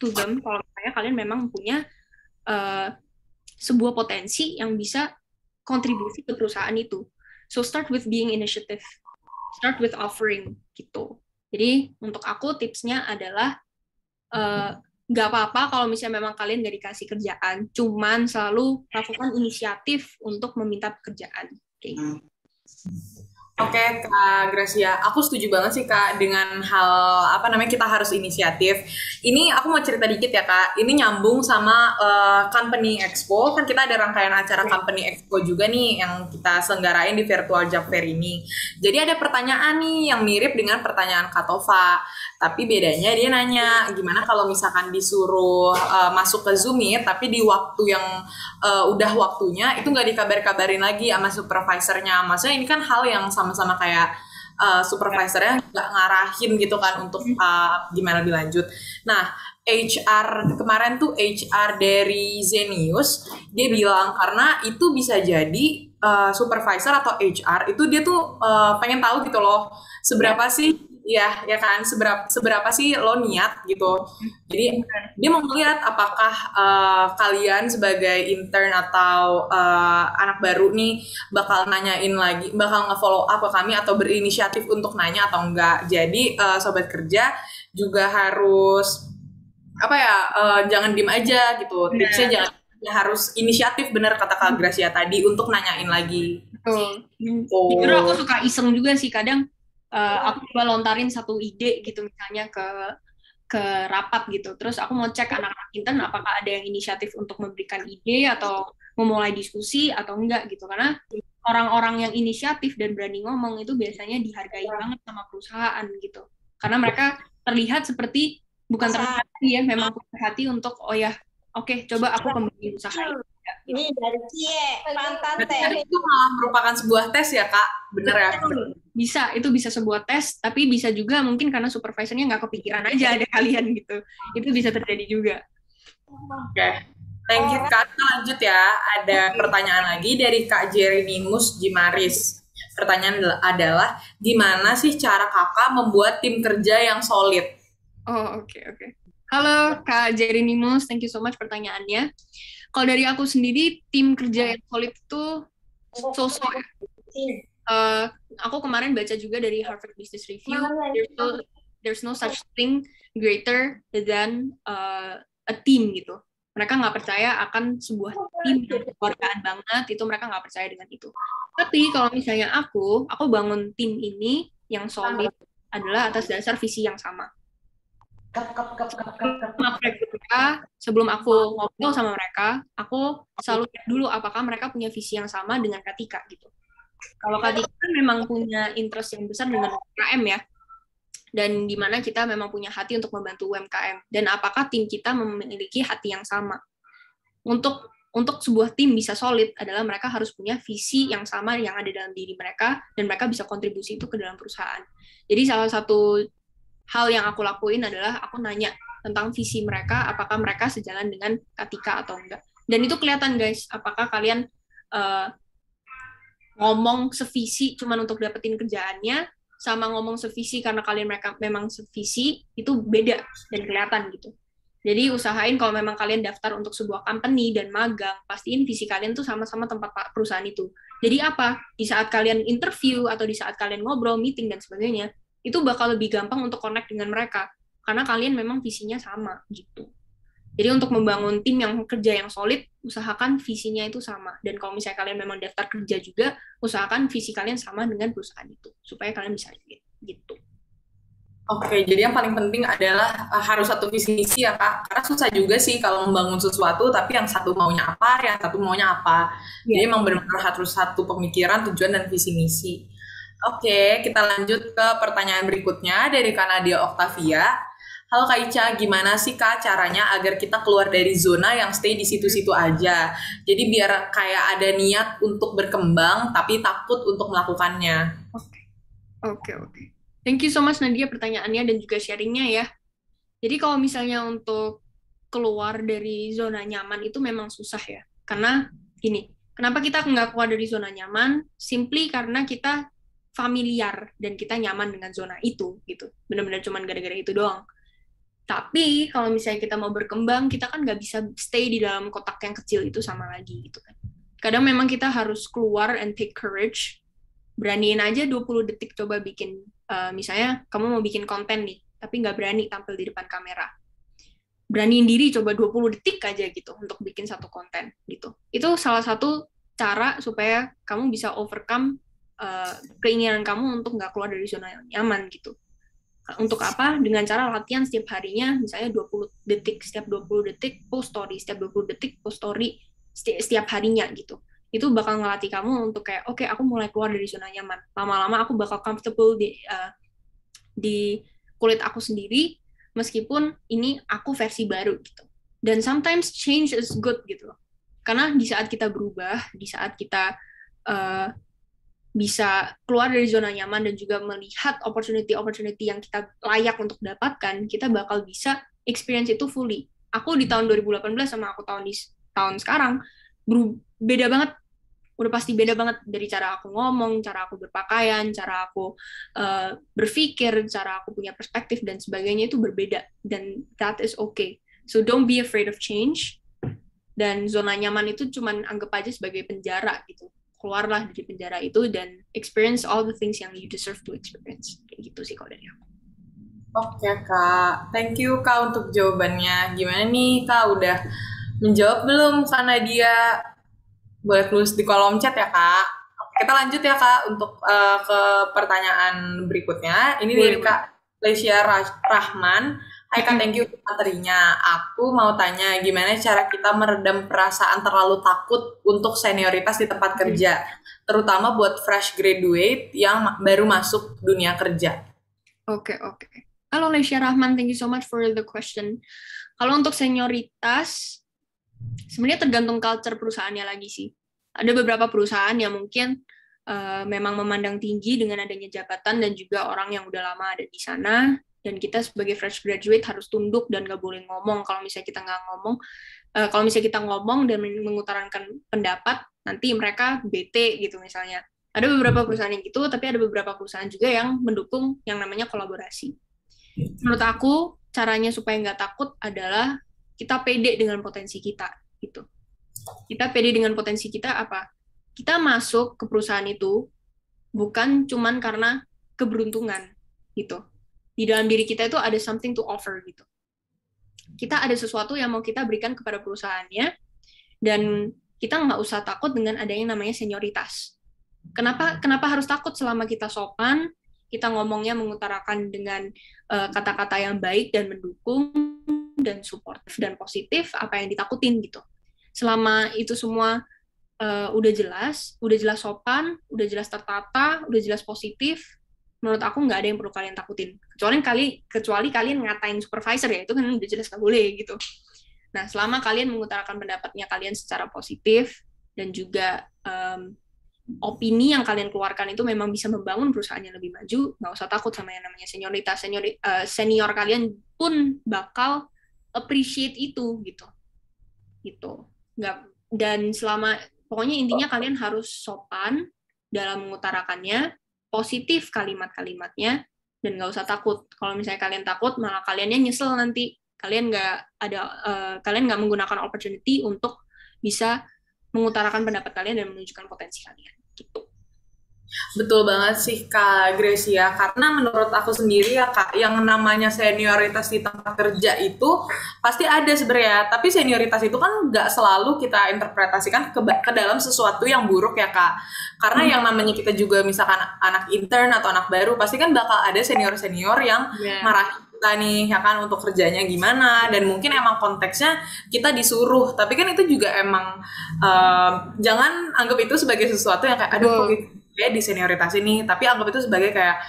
to them kalau misalnya kalian memang punya sebuah potensi yang bisa kontribusi ke perusahaan itu. So, start with being initiative. Start with offering, gitu. Jadi, untuk aku tipsnya adalah nggak apa-apa kalau misalnya memang kalian nggak dikasih kerjaan, cuman selalu lakukan inisiatif untuk meminta pekerjaan. Okay. Oke, Kak Gracia, aku setuju banget sih Kak dengan hal kita harus inisiatif. Ini aku mau cerita dikit ya Kak. Ini nyambung sama Company Expo. Kan kita ada rangkaian acara Company Expo juga nih yang kita selenggarain di virtual job fair ini. Jadi ada pertanyaan nih yang mirip dengan pertanyaan Kak Tova. Tapi bedanya dia nanya gimana kalau misalkan disuruh masuk ke Zoom nih, tapi di waktu yang udah waktunya itu nggak dikabar-kabarin lagi sama supervisornya. Maksudnya ini kan hal yang sama-sama kayak supervisornya nggak ngarahin gitu kan untuk gimana lebih lanjut. Nah, HR kemarin tuh HR dari Zenius dia bilang karena itu bisa jadi supervisor atau HR itu dia tuh pengen tahu gitu loh seberapa sih ya kan seberapa sih lo niat gitu. Jadi dia mau melihat apakah kalian sebagai intern atau anak baru nih bakal nanyain lagi, bakal nge-follow up ke kami atau berinisiatif untuk nanya atau enggak. Jadi sobat kerja juga harus jangan diem aja gitu. Tipsnya jangan harus inisiatif, bener kata Kak Gracia tadi untuk nanyain lagi. Jujur aku suka iseng juga sih kadang. Aku coba lontarin satu ide gitu misalnya ke rapat gitu. Terus aku mau cek anak-anak intern apakah ada yang inisiatif untuk memberikan ide atau memulai diskusi atau enggak gitu. Karena orang-orang yang inisiatif dan berani ngomong itu biasanya dihargai banget sama perusahaan gitu. Karena mereka terlihat seperti bukan terlihat ya, memang punya hati untuk oke, coba aku kembali usaha ini. Ini dari Cie, mantan teh. Itu malah merupakan sebuah tes ya Kak, bener ya? Itu bisa sebuah tes, tapi bisa juga mungkin karena supervisornya nggak kepikiran aja ada kalian gitu. Itu bisa terjadi juga. Oke, thank you Kak. Kita lanjut ya, ada pertanyaan lagi dari Kak Jerinimus Jimaris. Pertanyaan adalah, gimana sih cara kakak membuat tim kerja yang solid? Oh, oke. Halo Kak Jerinimus, thank you so much pertanyaannya. Kalau dari aku sendiri, tim kerja yang solid itu sosok. Aku kemarin baca juga dari Harvard Business Review, there's no such thing greater than a team gitu. Mereka nggak percaya akan sebuah tim kekeluargaan banget, itu mereka nggak percaya dengan itu. Tapi kalau misalnya aku bangun tim ini yang solid adalah atas dasar visi yang sama. Sebelum aku ngobrol sama mereka, aku selalu lihat dulu apakah mereka punya visi yang sama dengan Katika gitu. Kalau Katika kan memang punya interest yang besar dengan UMKM ya, dan di mana kita memang punya hati untuk membantu UMKM, dan apakah tim kita memiliki hati yang sama. Untuk sebuah tim bisa solid adalah mereka harus punya visi yang sama yang ada dalam diri mereka, dan mereka bisa kontribusi itu ke dalam perusahaan. Jadi salah satu hal yang aku lakuin adalah aku nanya tentang visi mereka, apakah mereka sejalan dengan Katika atau enggak. Dan itu kelihatan guys, apakah kalian ngomong sevisi cuman untuk dapetin kerjaannya, sama ngomong sevisi karena kalian mereka memang sevisi, itu beda dan kelihatan gitu. Jadi usahain kalau memang kalian daftar untuk sebuah company dan magang, pastiin visi kalian tuh sama-sama tempat perusahaan itu. Jadi apa? Di saat kalian interview atau di saat kalian ngobrol, meeting dan sebagainya, itu bakal lebih gampang untuk connect dengan mereka karena kalian memang visinya sama gitu. Jadi untuk membangun tim yang kerja yang solid, usahakan visinya itu sama. Dan kalau misalnya kalian memang daftar kerja juga, usahakan visi kalian sama dengan perusahaan itu supaya kalian bisa gitu. Oke, jadi yang paling penting adalah harus satu visi misi ya Kak. Karena susah juga sih kalau membangun sesuatu tapi yang satu maunya apa, yang satu maunya apa. Jadi emang benar-benar harus satu pemikiran, tujuan dan visi misi. Oke, kita lanjut ke pertanyaan berikutnya dari Kak Nadia Octavia. Halo Kak Ica, gimana sih Kak caranya agar kita keluar dari zona yang stay di situ-situ aja? Jadi biar kayak ada niat untuk berkembang, tapi takut untuk melakukannya. Oke. Thank you so much Nadia pertanyaannya dan juga sharingnya ya. Jadi kalau misalnya untuk keluar dari zona nyaman itu memang susah ya. Karena gini, kenapa kita nggak keluar dari zona nyaman? Simply karena kita familiar dan kita nyaman dengan zona itu gitu. Benar-benar cuman gara-gara itu doang. Tapi kalau misalnya kita mau berkembang, kita kan nggak bisa stay di dalam kotak yang kecil itu sama lagi gitu kan. Kadang memang kita harus keluar and take courage. Beraniin aja 20 detik coba bikin, misalnya kamu mau bikin konten nih, tapi nggak berani tampil di depan kamera. Beraniin diri coba 20 detik aja gitu untuk bikin satu konten gitu. Itu salah satu cara supaya kamu bisa overcome keinginan kamu untuk nggak keluar dari zona nyaman gitu. Untuk apa? Dengan cara latihan setiap harinya, misalnya 20 detik, setiap 20 detik post story, setiap 20 detik post story setiap harinya gitu. Itu bakal ngelatih kamu untuk kayak, oke, aku mulai keluar dari zona nyaman. Lama-lama aku bakal comfortable di kulit aku sendiri, meskipun ini aku versi baru gitu. Dan sometimes change is good gitu loh. Karena di saat kita berubah, di saat kita bisa keluar dari zona nyaman dan juga melihat opportunity yang kita layak untuk dapatkan, kita bakal bisa experience itu fully. Aku di tahun 2018 sama aku tahun sekarang beda banget, udah pasti beda banget dari cara aku ngomong, cara aku berpakaian, cara aku berpikir, cara aku punya perspektif dan sebagainya itu berbeda, dan that is okay. So don't be afraid of change, dan zona nyaman itu cuman anggap aja sebagai penjara gitu. Keluarlah dari penjara itu dan experience all the things yang you deserve to experience. Kayak gitu sih kalau dari aku. Oke Kak, thank you Kak untuk jawabannya. Gimana nih Kak, udah menjawab belum Kak Nadia? Boleh tulis di kolom chat ya Kak. Kita lanjut ya Kak untuk ke pertanyaan berikutnya. Ini dari Kak Lesia Rahman. Hai Kak, thank you untuk materinya. Aku mau tanya gimana cara kita meredam perasaan terlalu takut untuk senioritas di tempat kerja, terutama buat fresh graduate yang baru masuk dunia kerja. Oke. Halo Lesia Rahman, thank you so much for the question. Kalau untuk senioritas, sebenarnya tergantung culture perusahaannya lagi sih. Ada beberapa perusahaan yang mungkin memang memandang tinggi dengan adanya jabatan dan juga orang yang udah lama ada di sana, dan kita sebagai fresh graduate harus tunduk dan nggak boleh ngomong. Kalau misalnya kita nggak ngomong, kalau misalnya kita ngomong dan mengutarakan pendapat, nanti mereka bete gitu misalnya. Ada beberapa perusahaan yang gitu, tapi ada beberapa perusahaan juga yang mendukung yang namanya kolaborasi. Menurut aku, caranya supaya nggak takut adalah kita pede dengan potensi kita gitu. Kita pede dengan potensi kita apa? Kita masuk ke perusahaan itu bukan cuman karena keberuntungan gitu. Di dalam diri kita itu ada something to offer gitu. Kita ada sesuatu yang mau kita berikan kepada perusahaannya, dan kita nggak usah takut dengan adanya namanya senioritas. Kenapa harus takut selama kita sopan, kita ngomongnya mengutarakan dengan kata-kata yang baik dan mendukung dan suportif dan positif, apa yang ditakutin gitu. Selama itu semua udah jelas sopan, udah jelas tertata, udah jelas positif, menurut aku nggak ada yang perlu kalian takutin. Kecuali kalian ngatain supervisor, ya itu kan udah jelas nggak boleh gitu. Nah, selama kalian mengutarakan pendapatnya kalian secara positif dan juga opini yang kalian keluarkan itu memang bisa membangun perusahaan yang lebih maju, nggak usah takut sama yang namanya senioritas. Senior kalian pun bakal appreciate itu gitu. Dan pokoknya intinya kalian harus sopan dalam mengutarakannya, positif kalimat-kalimatnya, dan nggak usah takut. Kalau misalnya kalian takut, malah kaliannya nyesel nanti. Kalian nggak menggunakan opportunity untuk bisa mengutarakan pendapat kalian dan menunjukkan potensi kalian. Gitu. Betul banget sih Kak Gracia, karena menurut aku sendiri ya Kak, yang namanya senioritas di tempat kerja itu pasti ada sebenarnya, tapi senioritas itu kan nggak selalu kita interpretasikan ke dalam sesuatu yang buruk ya Kak, karena yang namanya kita juga misalkan anak intern atau anak baru, pasti kan bakal ada senior-senior yang marahin kita nih ya kan untuk kerjanya gimana, dan mungkin emang konteksnya kita disuruh, tapi kan itu juga emang jangan anggap itu sebagai sesuatu yang kayak aduh kok gitu ya di senioritas ini, tapi anggap itu sebagai kayak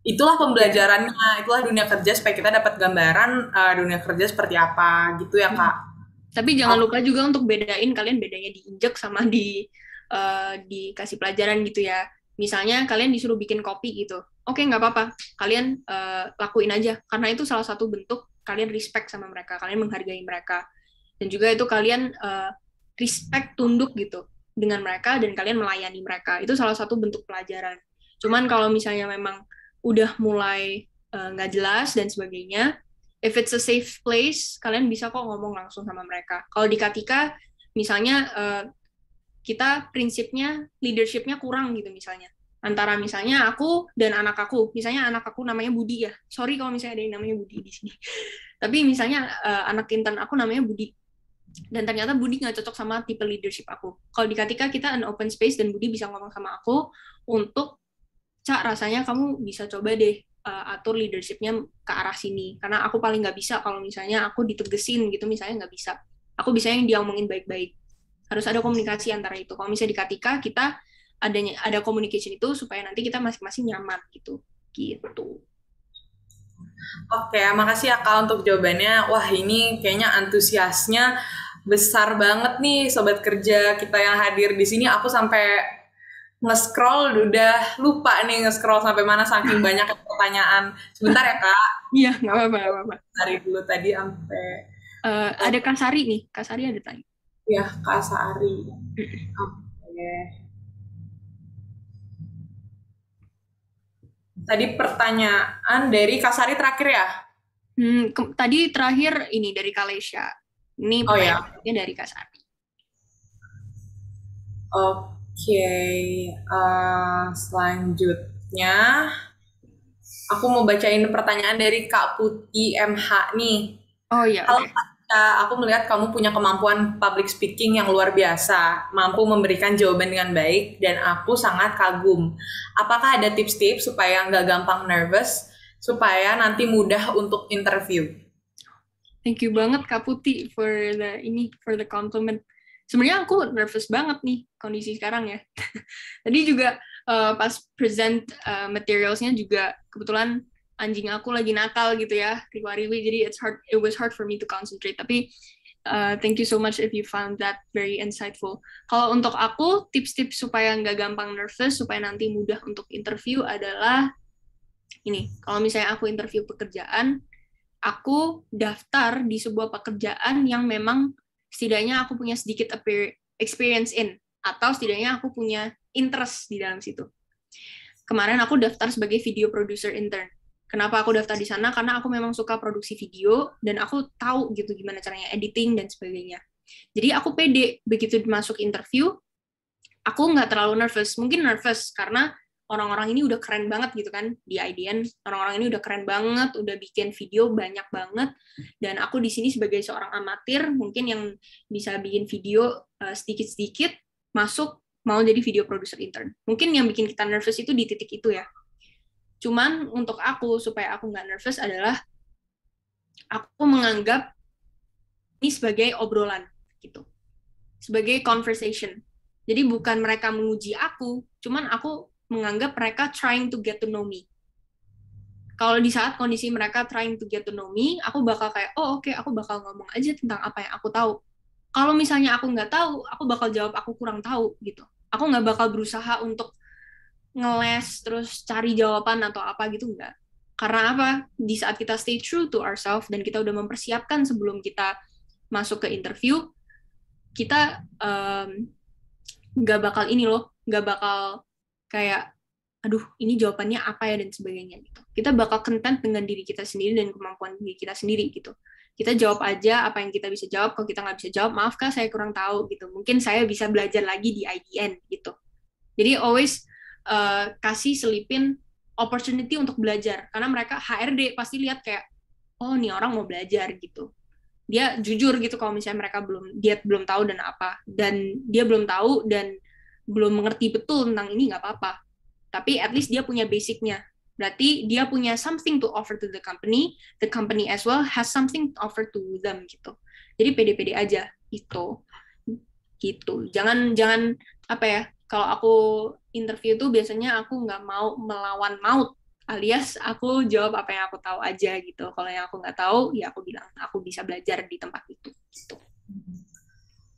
itulah pembelajarannya, itulah dunia kerja supaya kita dapat gambaran dunia kerja seperti apa gitu ya Kak. Tapi jangan lupa juga untuk bedain kalian bedanya diinjek sama dikasih pelajaran gitu ya. Misalnya kalian disuruh bikin kopi gitu, oke nggak apa-apa, kalian lakuin aja, karena itu salah satu bentuk kalian respect sama mereka, kalian menghargai mereka, dan juga itu kalian respect, tunduk gitu dengan mereka, dan kalian melayani mereka. Itu salah satu bentuk pelajaran. Cuman kalau misalnya memang udah mulai nggak jelas dan sebagainya, if it's a safe place, kalian bisa kok ngomong langsung sama mereka. Kalau di Katika, misalnya kita prinsipnya leadership-nya kurang gitu misalnya. Antara misalnya aku dan anak aku, misalnya anak aku namanya Budi ya. Sorry kalau misalnya ada yang namanya Budi di sini. Tapi misalnya anak intern aku namanya Budi. Dan ternyata Budi nggak cocok sama tipe leadership aku. Kalau di Katika kita an open space dan Budi bisa ngomong sama aku untuk, Cak, rasanya kamu bisa coba deh atur leadershipnya ke arah sini. Karena aku paling nggak bisa kalau misalnya aku ditegesin gitu, misalnya nggak bisa. Aku bisa yang diomongin baik-baik. Harus ada komunikasi antara itu. Kalau misalnya di Katika kita ada communication itu supaya nanti kita masing-masing nyaman gitu. Gitu. Oke, makasih ya Kak untuk jawabannya. Wah, ini kayaknya antusiasnya besar banget nih sobat kerja kita yang hadir di sini. Aku sampai nge-scroll udah lupa nih nge-scroll sampai mana saking banyak pertanyaan. Sebentar ya Kak. Iya, nggak apa-apa. Cari dulu tadi sampai ada Kak Sari nih. Kak Sari ada tanya. Ya, Kak Sari. Oke. Tadi pertanyaan dari Kak Sari terakhir ya? Tadi terakhir ini dari Kalesha. Ini pertanyaannya dari Kak Sari. Oke, selanjutnya aku mau bacain pertanyaan dari Kak Putih MH nih. Oh iya, Halo Kak, aku melihat kamu punya kemampuan public speaking yang luar biasa, mampu memberikan jawaban dengan baik, dan aku sangat kagum. Apakah ada tips-tips supaya nggak gampang nervous, supaya nanti mudah untuk interview? Thank you banget Kak Putih for the compliment. Sebenarnya aku nervous banget nih kondisi sekarang ya. Tadi juga pas present materialsnya juga kebetulan anjing aku lagi nakal gitu ya, riwa-riwi, jadi it was hard for me to concentrate. Tapi thank you so much if you found that very insightful. Kalau untuk aku, tips-tips supaya nggak gampang nervous, supaya nanti mudah untuk interview adalah ini. Kalau misalnya aku interview pekerjaan, aku daftar di sebuah pekerjaan yang memang setidaknya aku punya sedikit experience in, atau setidaknya aku punya interest di dalam situ. Kemarin aku daftar sebagai video producer intern. Kenapa aku daftar di sana? Karena aku memang suka produksi video, dan aku tahu gitu gimana caranya editing dan sebagainya. Jadi aku pede, begitu masuk interview, aku nggak terlalu nervous. Mungkin nervous karena orang-orang ini udah keren banget gitu kan di IDN. Orang-orang ini udah keren banget, udah bikin video banyak banget, dan aku di sini sebagai seorang amatir, mungkin yang bisa bikin video sedikit-sedikit, masuk mau jadi video producer intern. Mungkin yang bikin kita nervous itu di titik itu ya. Cuman untuk aku, supaya aku nggak nervous adalah aku menganggap ini sebagai obrolan gitu, sebagai conversation. Jadi bukan mereka menguji aku, cuman aku menganggap mereka trying to get to know me. Kalau di saat kondisi mereka trying to get to know me, aku bakal kayak, oh oke, aku bakal ngomong aja tentang apa yang aku tahu. Kalau misalnya aku nggak tahu, aku bakal jawab aku kurang tahu gitu. Aku nggak bakal berusaha untuk ngeles terus cari jawaban atau apa gitu, enggak. Karena apa? Di saat kita stay true to ourselves dan kita udah mempersiapkan sebelum kita masuk ke interview, kita nggak bakal nggak bakal kayak, aduh ini jawabannya apa ya dan sebagainya gitu. Kita bakal content dengan diri kita sendiri dan kemampuan diri kita sendiri gitu. Kita jawab aja apa yang kita bisa jawab. Kalau kita nggak bisa jawab, maaf Kak, saya kurang tahu gitu. Mungkin saya bisa belajar lagi di IDN gitu. Jadi always kasih selipin opportunity untuk belajar, karena mereka HRD pasti lihat kayak, oh nih orang mau belajar gitu, dia jujur gitu kalau misalnya dia belum tahu dan dia belum tahu dan belum mengerti betul tentang ini, nggak apa-apa, tapi at least dia punya basicnya, berarti dia punya something to offer to the company as well has something to offer to them gitu. Jadi pede-pede aja gitu. Jangan apa ya, kalau aku interview tuh biasanya aku nggak mau melawan maut, alias aku jawab apa yang aku tahu aja gitu. Kalau yang aku nggak tahu, ya aku bilang aku bisa belajar di tempat itu. Gitu.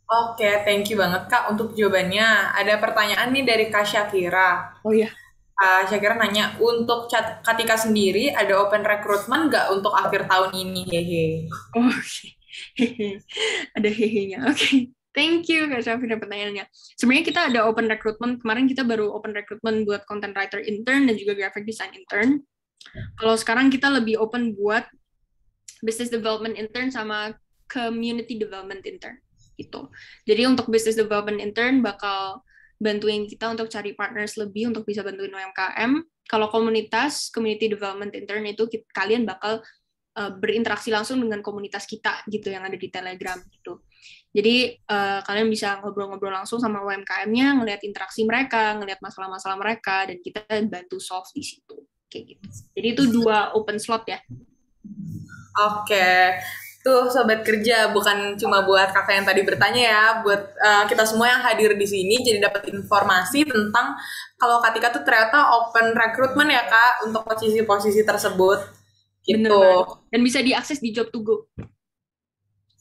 Oke, thank you banget Kak untuk jawabannya. Ada pertanyaan nih dari Kak Syakira. Oh iya. Syakira nanya, untuk Katika sendiri ada open recruitment nggak untuk akhir tahun ini? Hehe. Oh, hehe. Ada hehenya. Oke. Thank you Kak Syafira pertanyaannya. Sebenarnya kita ada open recruitment. Kemarin kita baru open recruitment buat content writer intern dan juga graphic design intern. Kalau sekarang kita lebih open buat business development intern sama community development intern gitu. Jadi untuk business development intern bakal bantuin kita untuk cari partners lebih untuk bisa bantuin UMKM. Kalau komunitas community development intern itu kalian bakal berinteraksi langsung dengan komunitas kita gitu yang ada di Telegram gitu. Jadi kalian bisa ngobrol-ngobrol langsung sama UMKM-nya, ngelihat interaksi mereka, ngelihat masalah-masalah mereka, dan kita bantu solve di situ kayak gitu. Jadi itu 2 open slot ya. Oke, tuh sobat kerja, bukan cuma buat kakak yang tadi bertanya ya, buat kita semua yang hadir di sini jadi dapat informasi tentang kalau Katika tuh ternyata open recruitment ya Kak untuk posisi-posisi tersebut Bener gitu. banget. Dan bisa diakses di Job to Go.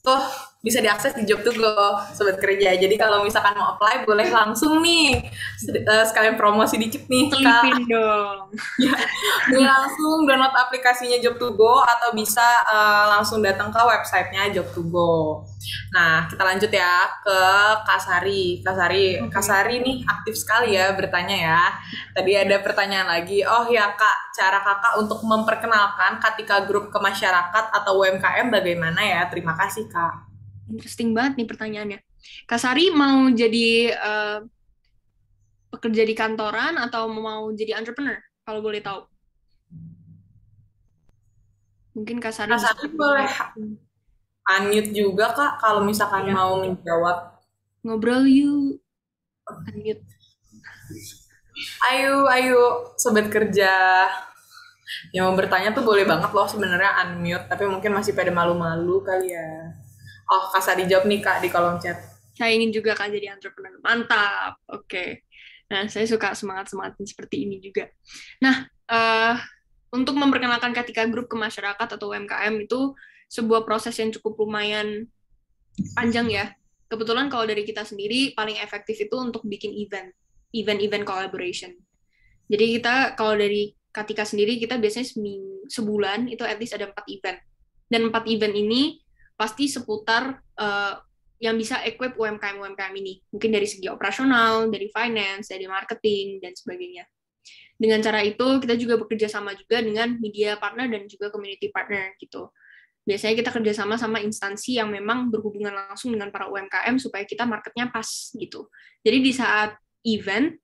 Tuh bisa diakses di Job to Go sobat kerja. Jadi kalau misalkan mau apply boleh langsung nih sekalian promosi dikit nih Kak. Selipin dong. Ya, boleh langsung download aplikasinya Job to Go atau bisa langsung datang ke websitenya Job to Go. Nah, kita lanjut ya ke Kak Sari. Kak Sari nih aktif sekali ya bertanya ya. Tadi ada pertanyaan lagi. Oh ya Kak, cara Kakak untuk memperkenalkan Katika Group ke masyarakat atau UMKM bagaimana ya? Terima kasih Kak. Interesting banget nih pertanyaannya. Kak Sari mau jadi pekerja di kantoran atau mau jadi entrepreneur? Kalau boleh tahu. Mungkin Kak Sari bisa boleh unmute juga Kak kalau misalkan mau menjawab. Ngobrol yuk. Unmute. Ayo sobat kerja. Yang mau bertanya tuh boleh banget loh sebenarnya unmute, tapi mungkin masih pada malu-malu kali ya. Oh, Kak Sari jawab nih Kak di kolom chat. Saya ingin juga Kak jadi entrepreneur. Mantap. Oke. Nah, saya suka semangat-semangat seperti ini juga. Nah, untuk memperkenalkan Katika Group ke masyarakat atau UMKM itu sebuah proses yang cukup lumayan panjang ya. Kebetulan kalau dari kita sendiri paling efektif itu untuk bikin event collaboration. Jadi kita kalau dari Katika sendiri kita biasanya sebulan itu at least ada 4 event. Dan 4 event ini pasti seputar yang bisa equip UMKM ini. Mungkin dari segi operasional, dari finance, dari marketing, dan sebagainya. Dengan cara itu, kita juga bekerja sama juga dengan media partner dan juga community partner gitu. Biasanya kita kerjasama sama instansi yang memang berhubungan langsung dengan para UMKM supaya kita marketnya pas gitu. Jadi di saat event,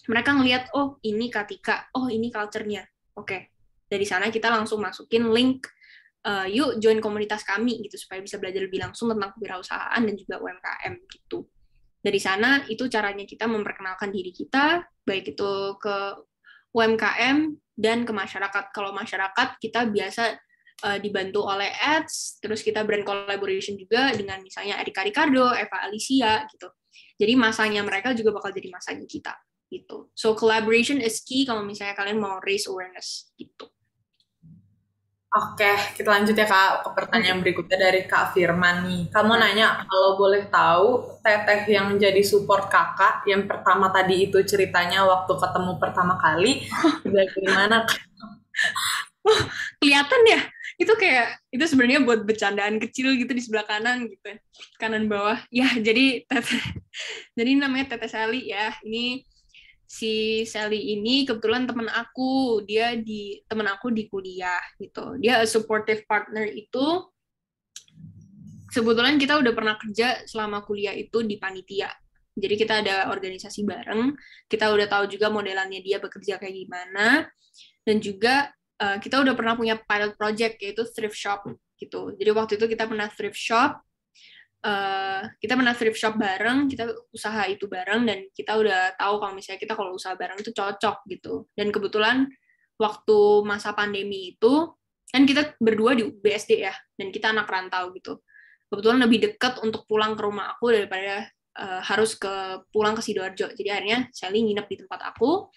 mereka ngelihat, oh ini Katika, oh ini culture-nya. Oke, dari sana kita langsung masukin link, yuk join komunitas kami gitu supaya bisa belajar lebih langsung tentang kewirausahaan dan juga UMKM gitu. Dari sana itu caranya kita memperkenalkan diri kita, baik itu ke UMKM dan ke masyarakat. Kalau masyarakat kita biasa dibantu oleh ads, terus kita brand collaboration juga dengan misalnya Erika Ricardo, Eva Alicia gitu. Jadi masanya mereka juga bakal jadi masanya kita gitu. So collaboration is key kalau misalnya kalian mau raise awareness gitu. Oke, kita lanjut ya Kak ke pertanyaan berikutnya dari Kak Firman nih. Kamu nanya, kalau boleh tahu teteh yang jadi support kakak yang pertama tadi itu ceritanya waktu ketemu pertama kali, bagaimana? Kelihatan ya? Itu kayak, itu sebenarnya buat bercandaan kecil gitu di sebelah kanan gitu. Kanan bawah. Ya, jadi jadi namanya Teteh Sally ya. Ini si Sally ini kebetulan teman aku di kuliah gitu. Dia a supportive partner itu kebetulan kita udah pernah kerja selama kuliah itu di panitia. Jadi kita ada organisasi bareng, kita udah tahu juga modelannya dia bekerja kayak gimana, dan juga kita udah pernah punya pilot project yaitu thrift shop gitu. Jadi waktu itu kita pernah thrift shop bareng, kita usaha itu bareng, dan kita udah tahu kalau misalnya kita kalau usaha bareng itu cocok gitu. Dan kebetulan waktu masa pandemi itu, kan kita berdua di BSD ya, dan kita anak rantau gitu. Kebetulan lebih dekat untuk pulang ke rumah aku daripada harus pulang ke Sidoarjo. Jadi akhirnya Sally nginep di tempat aku,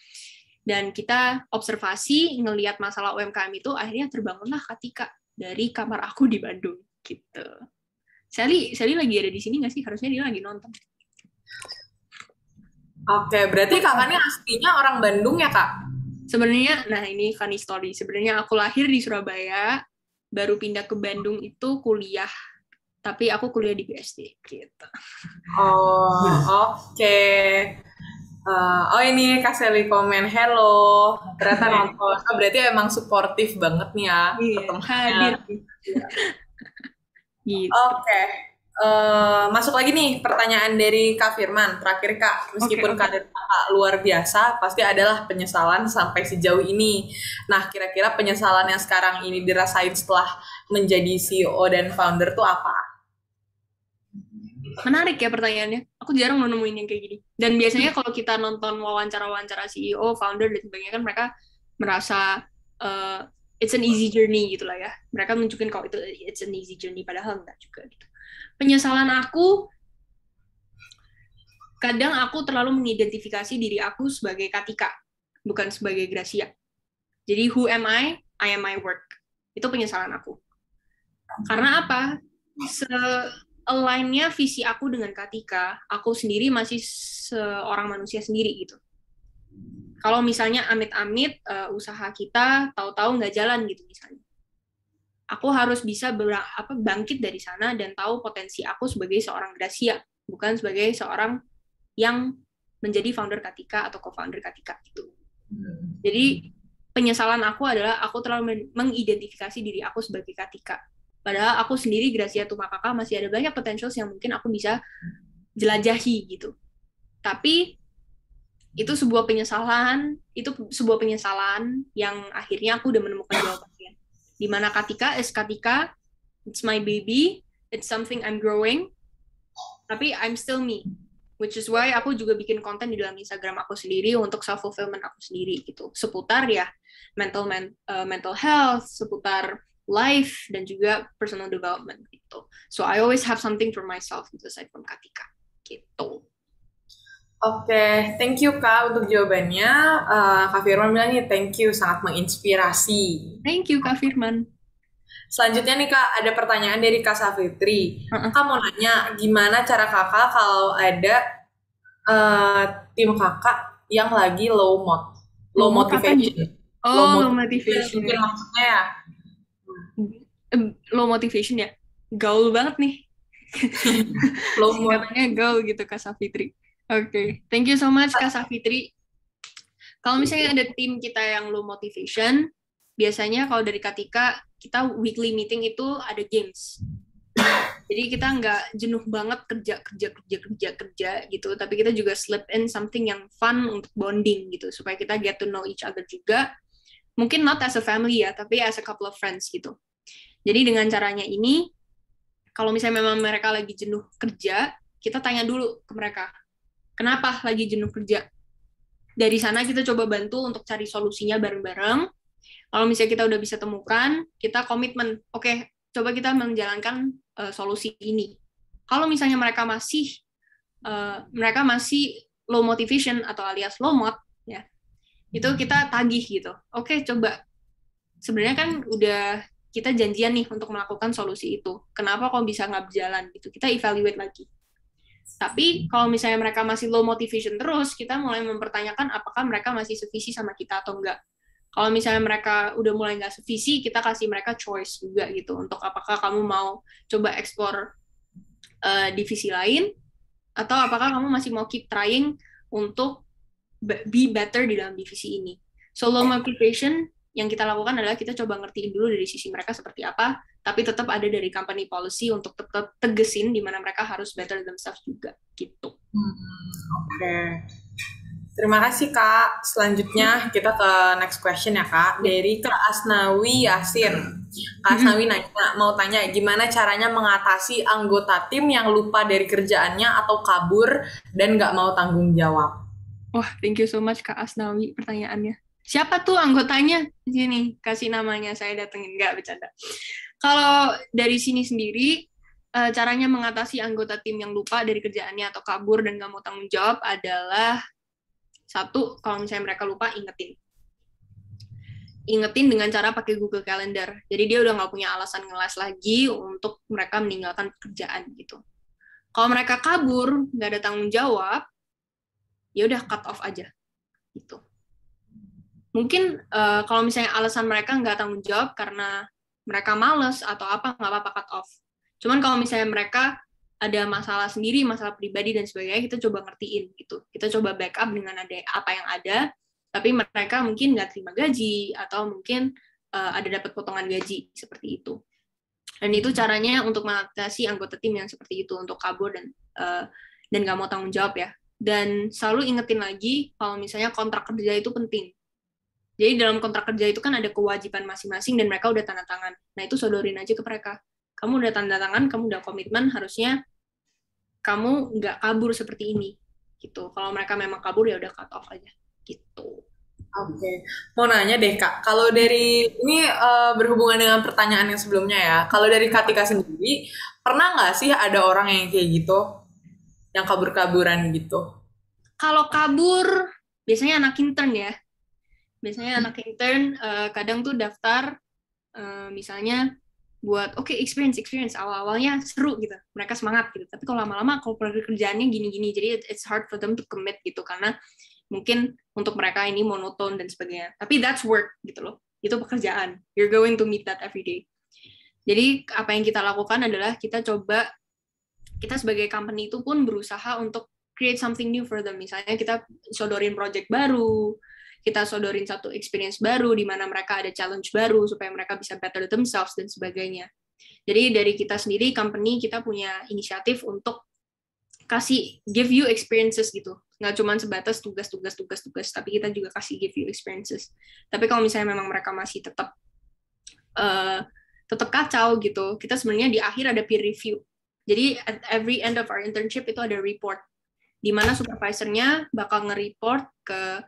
dan kita observasi, ngelihat masalah UMKM itu, akhirnya terbangunlah Katika dari kamar aku di Bandung gitu. Sally lagi ada di sini nggak sih? Harusnya dia lagi nonton. Oke, berarti kakak ini aslinya orang Bandung ya, Kak? Sebenarnya, nah ini funny story. Sebenarnya aku lahir di Surabaya, baru pindah ke Bandung itu kuliah. Tapi aku kuliah di BSD, gitu. Oh, oke. Oh ini Kak Sally komen, hello. Ternyata nonton. Oh, berarti emang suportif banget nih ya Iya, pertemuannya. hadir. Gitu. Oke. Masuk lagi nih pertanyaan dari Kak Firman. Terakhir Kak, Oke, meskipun oke. karir Kakak luar biasa, pasti adalah penyesalan sampai sejauh ini. Nah, kira-kira penyesalan yang sekarang ini dirasain setelah menjadi CEO dan founder tuh apa? Menarik ya pertanyaannya. Aku jarang nemuin yang kayak gini. Dan biasanya kalau kita nonton wawancara-wawancara CEO, founder, dan sebagainya kan mereka merasa it's an easy journey gitu lah ya. Mereka nunjukin kalau itu it's an easy journey, padahal enggak juga gitu. Penyesalan aku, kadang aku terlalu mengidentifikasi diri aku sebagai Katika, bukan sebagai Gracia. Jadi who am I? I am my work. Itu penyesalan aku. Karena apa? Se-align-nya visi aku dengan Katika, aku sendiri masih seorang manusia sendiri gitu. Kalau misalnya amit-amit usaha kita tahu-tahu nggak jalan gitu misalnya, aku harus bisa bangkit dari sana dan tahu potensi aku sebagai seorang Gracia, bukan sebagai seorang yang menjadi founder Katika atau co-founder Katika gitu. Jadi penyesalan aku adalah aku terlalu mengidentifikasi diri aku sebagai Katika. Padahal aku sendiri Gracia Tumakaka masih ada banyak potential yang mungkin aku bisa jelajahi gitu. Tapi itu sebuah penyesalan yang akhirnya aku udah menemukan jawabannya. Dimana Katika is Katika, it's my baby, it's something I'm growing, tapi I'm still me. Which is why aku juga bikin konten di dalam Instagram aku sendiri untuk self fulfillment aku sendiri gitu, seputar ya mental health, seputar life dan juga personal development gitu. So I always have something for myself gitu aside from Katika gitu. Oke, thank you Kak untuk jawabannya. Kak Firman bilang nih, thank you, sangat menginspirasi. Thank you Kak Firman. Selanjutnya nih Kak, ada pertanyaan dari Kak Safitri. Kak mau nanya, gimana cara Kakak kalau ada tim Kakak yang lagi low motivation? Low motivation. Mungkin maksudnya ya. Low motivation ya. Gaul banget nih. Low mood. Namanya gaul gitu Kak Safitri. Oke, thank you so much Kak Safitri. Kalau misalnya ada tim kita yang low motivation, biasanya kalau dari Katika, kita weekly meeting itu ada games. Jadi kita nggak jenuh banget kerja gitu, tapi kita juga slip in something yang fun untuk bonding gitu, supaya kita get to know each other juga. Mungkin not as a family ya, tapi as a couple of friends gitu. Jadi dengan caranya ini, kalau misalnya memang mereka lagi jenuh kerja, kita tanya dulu ke mereka, kenapa lagi jenuh kerja? Dari sana kita coba bantu untuk cari solusinya bareng-bareng. Kalau misalnya kita udah bisa temukan, kita komitmen, oke, coba kita menjalankan solusi ini. Kalau misalnya mereka masih low motivation atau alias low mod, ya, itu kita tagih gitu. Oke, coba. Sebenarnya kan udah kita janjian nih untuk melakukan solusi itu. Kenapa kok bisa nggak berjalan gitu? Kita evaluate lagi. Tapi kalau misalnya mereka masih low motivation terus, kita mulai mempertanyakan apakah mereka masih sevisi sama kita atau enggak. Kalau misalnya mereka udah mulai nggak sevisi, kita kasih mereka choice juga gitu untuk apakah kamu mau coba explore divisi lain atau apakah kamu masih mau keep trying untuk be better di dalam divisi ini. So low motivation yang kita lakukan adalah kita coba ngertiin dulu dari sisi mereka seperti apa, tapi tetap ada dari company policy untuk tetap tegesin di mana mereka harus better themselves juga gitu. Oke. Terima kasih Kak. Selanjutnya kita ke next question ya Kak. Dari Kak Asnawi Yasin. Kak Asnawi mau tanya gimana caranya mengatasi anggota tim yang lupa dari kerjaannya atau kabur dan nggak mau tanggung jawab. Wah, thank you so much Kak Asnawi pertanyaannya. Siapa tuh anggotanya? Di sini, kasih namanya, saya datengin. Nggak, bercanda. Kalau dari sini sendiri, caranya mengatasi anggota tim yang lupa dari kerjaannya atau kabur dan nggak mau tanggung jawab adalah satu, kalau misalnya mereka lupa, ingetin dengan cara pakai Google Calendar. Jadi dia udah nggak punya alasan ngeles lagi untuk mereka meninggalkan pekerjaan gitu. Kalau mereka kabur, nggak ada tanggung jawab, ya udah cut off aja gitu. Mungkin kalau misalnya alasan mereka nggak tanggung jawab karena mereka males atau apa, nggak apa-apa cut off. Cuman kalau misalnya mereka ada masalah sendiri, masalah pribadi dan sebagainya, kita coba ngertiin gitu. Kita coba backup dengan ada apa yang ada, tapi mereka mungkin nggak terima gaji atau mungkin ada dapat potongan gaji seperti itu. Dan itu caranya untuk mengatasi anggota tim yang seperti itu, untuk kabur dan nggak mau tanggung jawab ya. Dan selalu ingetin lagi kalau misalnya kontrak kerja itu penting. Jadi dalam kontrak kerja itu kan ada kewajiban masing-masing dan mereka udah tanda tangan. Nah itu sodorin aja ke mereka. Kamu udah tanda tangan, kamu udah komitmen, harusnya kamu nggak kabur seperti ini. Gitu. Kalau mereka memang kabur ya udah cut off aja. Gitu. Oke, mau nanya deh Kak, kalau dari ini berhubungan dengan pertanyaan yang sebelumnya ya, kalau dari Kak Tika sendiri, pernah nggak sih ada orang yang kayak gitu, yang kabur-kaburan gitu? Kalau kabur, biasanya anak intern ya. Biasanya anak intern kadang tuh daftar misalnya buat experience awal-awalnya seru gitu, mereka semangat gitu. Tapi kalau lama-lama kalau pekerjaannya gini-gini, jadi it's hard for them to commit gitu karena mungkin untuk mereka ini monoton dan sebagainya. Tapi that's work gitu loh. Itu pekerjaan. You're going to meet that every day. Jadi apa yang kita lakukan adalah kita sebagai company itu pun berusaha untuk create something new for them. Misalnya kita sodorin project baru, kita sodorin satu experience baru di mana mereka ada challenge baru supaya mereka bisa better themselves dan sebagainya. Jadi dari kita sendiri, company, kita punya inisiatif untuk give you experiences gitu. Nggak cuma sebatas tugas, tapi kita juga kasih give you experiences. Tapi kalau misalnya memang mereka masih tetap kacau gitu, kita sebenarnya di akhir ada peer review. Jadi at every end of our internship itu ada report, di mana supervisornya bakal nge-report ke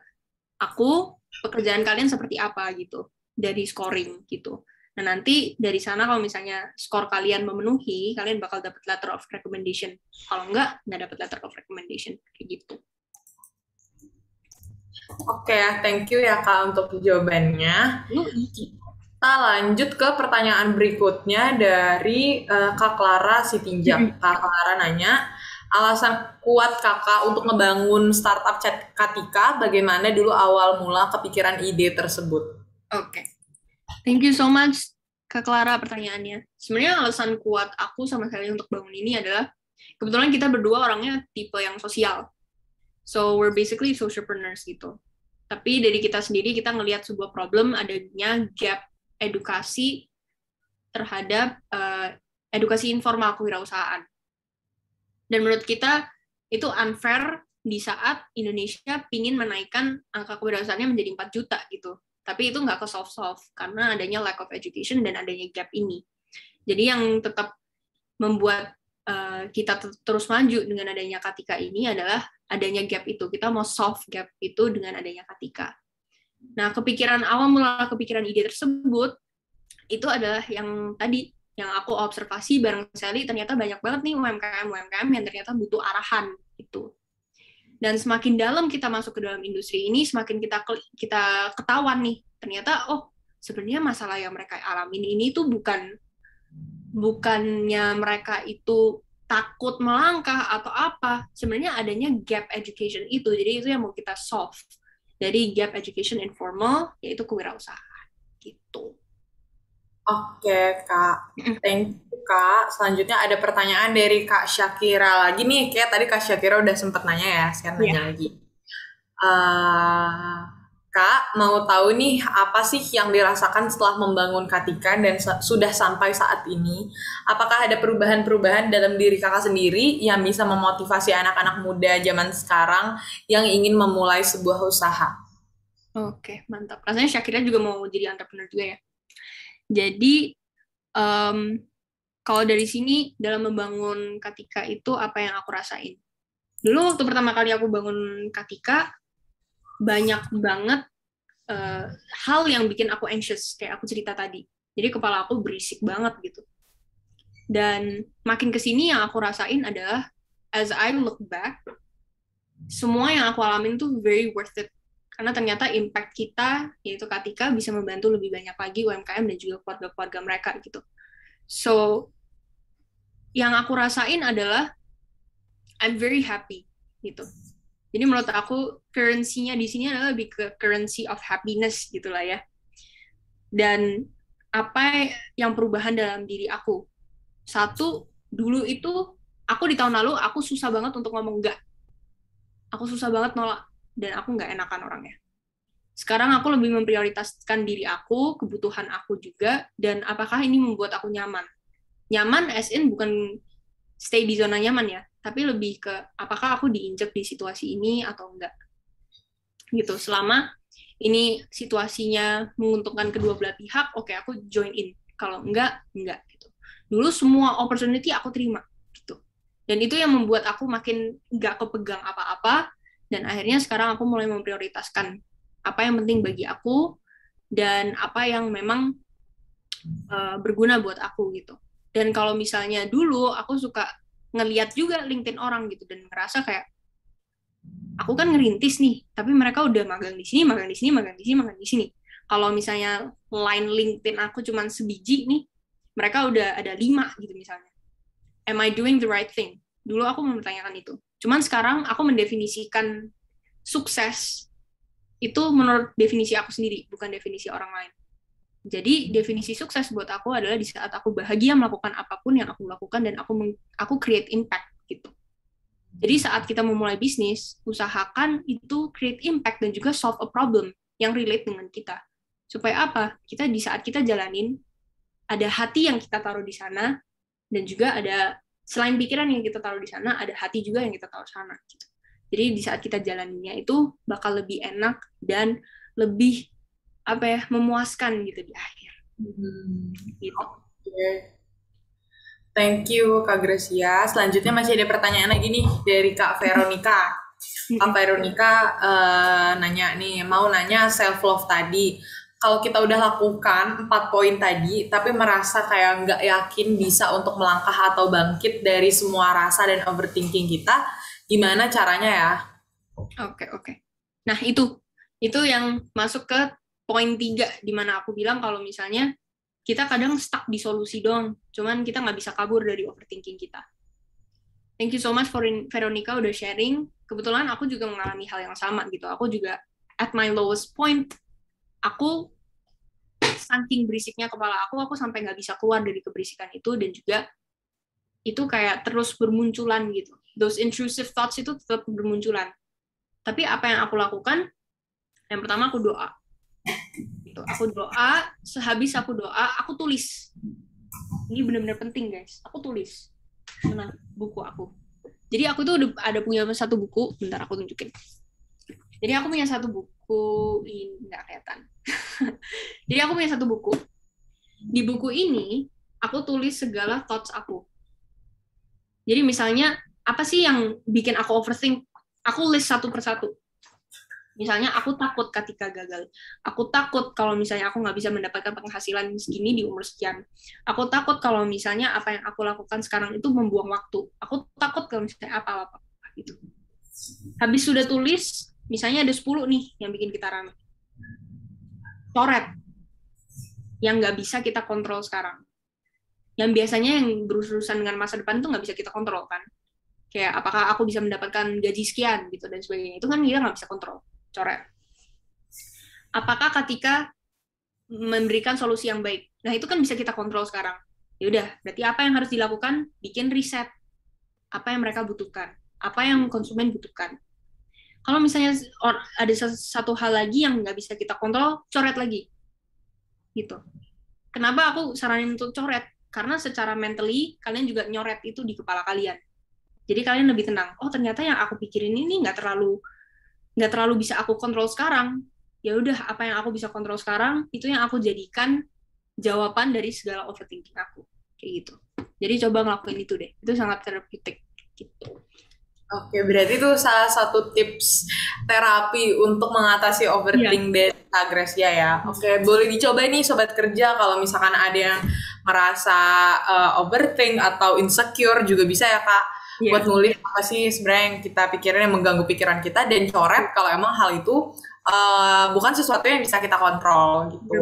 aku, pekerjaan kalian seperti apa gitu, dari scoring gitu. Nah, nanti dari sana kalau misalnya skor kalian memenuhi, kalian bakal dapat letter of recommendation. Kalau nggak dapat letter of recommendation. Kayak gitu. Oke, thank you ya Kak untuk jawabannya. Kita lanjut ke pertanyaan berikutnya dari Kak Clara Sitinjak. Kak Clara nanya, alasan kuat Kakak untuk ngebangun startup Katika, bagaimana dulu awal mula kepikiran ide tersebut? Oke. Thank you so much, Kak Clara, pertanyaannya. Sebenarnya alasan kuat aku sama sekali untuk bangun ini adalah, kebetulan kita berdua orangnya tipe yang sosial. So, we're basically socialpreneurs gitu. Tapi dari kita sendiri, kita ngelihat sebuah problem, adanya gap edukasi terhadap edukasi informal kewirausahaan. Dan menurut kita, itu unfair di saat Indonesia pingin menaikkan angka kewirausahaannya menjadi 4 juta gitu. Tapi itu nggak ke solve karena adanya lack of education dan adanya gap ini. Jadi yang tetap membuat kita terus maju dengan adanya Katika ini adalah adanya gap itu. Kita mau solve gap itu dengan adanya Katika. Nah, awal mula kepikiran ide tersebut itu adalah yang tadi yang aku observasi bareng Sally, ternyata banyak banget nih UMKM yang ternyata butuh arahan gitu. Dan semakin dalam kita masuk ke dalam industri ini, semakin kita ketahuan nih, ternyata sebenarnya masalah yang mereka alamin ini tuh bukannya mereka itu takut melangkah atau apa, sebenarnya adanya gap education itu, jadi itu yang mau kita solve. Jadi gap education informal, yaitu kewirausahaan gitu. Oke Kak, thank you Kak. Selanjutnya ada pertanyaan dari Kak Syakira lagi nih. Kayak tadi Kak Syakira udah sempat nanya ya, sekarang nanya lagi. Kak, mau tahu nih apa sih yang dirasakan setelah membangun Katika dan sudah sampai saat ini? Apakah ada perubahan-perubahan dalam diri Kakak sendiri yang bisa memotivasi anak-anak muda zaman sekarang yang ingin memulai sebuah usaha? Oke, mantap. Rasanya Syakira juga mau jadi entrepreneur juga ya. Jadi, kalau dari sini, dalam membangun Katika itu apa yang aku rasain? Dulu waktu pertama kali aku bangun Katika, banyak banget hal yang bikin aku anxious, kayak aku cerita tadi. Jadi kepala aku berisik banget gitu. Dan makin kesini yang aku rasain adalah, as I look back, semua yang aku alamin tuh very worth it. Karena ternyata impact kita, yaitu Katika, bisa membantu lebih banyak lagi UMKM dan juga keluarga-keluarga mereka gitu. So, yang aku rasain adalah I'm very happy gitu. Jadi menurut aku currency-nya di sini adalah lebih ke currency of happiness gitu lah ya. Dan apa yang perubahan dalam diri aku? Satu, dulu itu aku di tahun lalu aku susah banget untuk ngomong enggak. Aku susah banget nolak dan aku nggak enakan orangnya. Sekarang aku lebih memprioritaskan diri aku, kebutuhan aku juga, dan apakah ini membuat aku nyaman. Nyaman as in bukan stay di zona nyaman ya, tapi lebih ke apakah aku diinjek di situasi ini atau enggak. Gitu, selama ini situasinya menguntungkan kedua belah pihak, oke, aku join in. Kalau enggak gitu. Dulu semua opportunity aku terima gitu. Dan itu yang membuat aku makin enggak kepegang apa-apa, dan akhirnya sekarang aku mulai memprioritaskan apa yang penting bagi aku dan apa yang memang berguna buat aku gitu. Dan kalau misalnya dulu aku suka ngeliat juga LinkedIn orang gitu dan ngerasa kayak aku kan ngerintis nih, tapi mereka udah magang di sini, magang di sini, magang di sini, magang di sini. Kalau misalnya line LinkedIn aku cuma sebiji nih, mereka udah ada 5 gitu misalnya. Am I doing the right thing? Dulu aku mempertanyakan itu. Cuman sekarang aku mendefinisikan sukses itu menurut definisi aku sendiri, bukan definisi orang lain. Jadi definisi sukses buat aku adalah di saat aku bahagia melakukan apapun yang aku lakukan dan aku create impact gitu. Jadi saat kita memulai bisnis, usahakan itu create impact dan juga solve a problem yang relate dengan kita. Supaya apa? Kita di saat kita jalanin, ada hati yang kita taruh di sana, dan juga ada selain pikiran yang kita taruh di sana, ada hati juga yang kita taruh di sana. Gitu. Jadi di saat kita jalaninnya itu bakal lebih enak dan lebih memuaskan gitu di akhir. Gitu. Okay. Thank you Kak Gracia. Selanjutnya masih ada pertanyaan lagi nih dari Kak Veronica. Kak Veronica mau nanya self love tadi. Kalau kita udah lakukan 4 poin tadi, tapi merasa kayak nggak yakin bisa untuk melangkah atau bangkit dari semua rasa dan overthinking kita, gimana caranya ya? Oke. Nah itu yang masuk ke poin 3, di mana aku bilang kalau misalnya kita kadang stuck di solusi doang, cuman kita nggak bisa kabur dari overthinking kita. Thank you so much for Veronica udah sharing. Kebetulan aku juga mengalami hal yang sama gitu. Aku juga at my lowest point, aku saking berisiknya kepala aku sampai nggak bisa keluar dari keberisikan itu, dan juga itu kayak terus bermunculan gitu. Those intrusive thoughts itu tetap bermunculan. Tapi apa yang aku lakukan? Yang pertama aku doa. Gitu. Aku doa, sehabis aku doa, aku tulis. Ini benar-benar penting guys. Aku tulis. Mana buku aku. Jadi aku tuh ada punya satu buku, bentar aku tunjukin. Jadi aku punya satu buku, ini nggak kelihatan. Jadi aku punya satu buku. Di buku ini, aku tulis segala thoughts aku. Jadi misalnya, apa sih yang bikin aku overthink? Aku list satu persatu. Misalnya, aku takut ketika gagal. Aku takut kalau misalnya aku nggak bisa mendapatkan penghasilan segini di umur sekian. Aku takut kalau misalnya apa yang aku lakukan sekarang itu membuang waktu. Aku takut kalau misalnya apa-apa. Gitu. Habis sudah tulis, misalnya ada 10 nih yang bikin kita rame. Coret. Yang nggak bisa kita kontrol sekarang. Yang biasanya yang berurusan dengan masa depan itu nggak bisa kita kontrol kan. Kayak apakah aku bisa mendapatkan gaji sekian gitu dan sebagainya. Itu kan kita nggak bisa kontrol. Coret. Apakah ketika memberikan solusi yang baik? Nah, itu kan bisa kita kontrol sekarang. Ya udah, berarti apa yang harus dilakukan? Bikin riset. Apa yang mereka butuhkan? Apa yang konsumen butuhkan? Kalau misalnya ada satu hal lagi yang nggak bisa kita kontrol, coret lagi. Gitu. Kenapa aku saranin untuk coret? Karena secara mentally, kalian juga nyoret itu di kepala kalian. Jadi kalian lebih tenang. Oh, ternyata yang aku pikirin ini nggak terlalu bisa aku kontrol sekarang. Ya udah, apa yang aku bisa kontrol sekarang itu yang aku jadikan jawaban dari segala overthinking aku. Kayak gitu. Jadi coba ngelakuin itu deh. Itu sangat terapeutik gitu. Oke, berarti itu salah satu tips terapi untuk mengatasi overthinking dari Kak Gracia ya. Oke, boleh dicoba nih Sobat Kerja kalau misalkan ada yang merasa overthink atau insecure juga bisa ya Kak. Buat nulis apa sih sebenarnya yang kita pikirin yang mengganggu pikiran kita, dan coret kalau emang hal itu bukan sesuatu yang bisa kita kontrol gitu.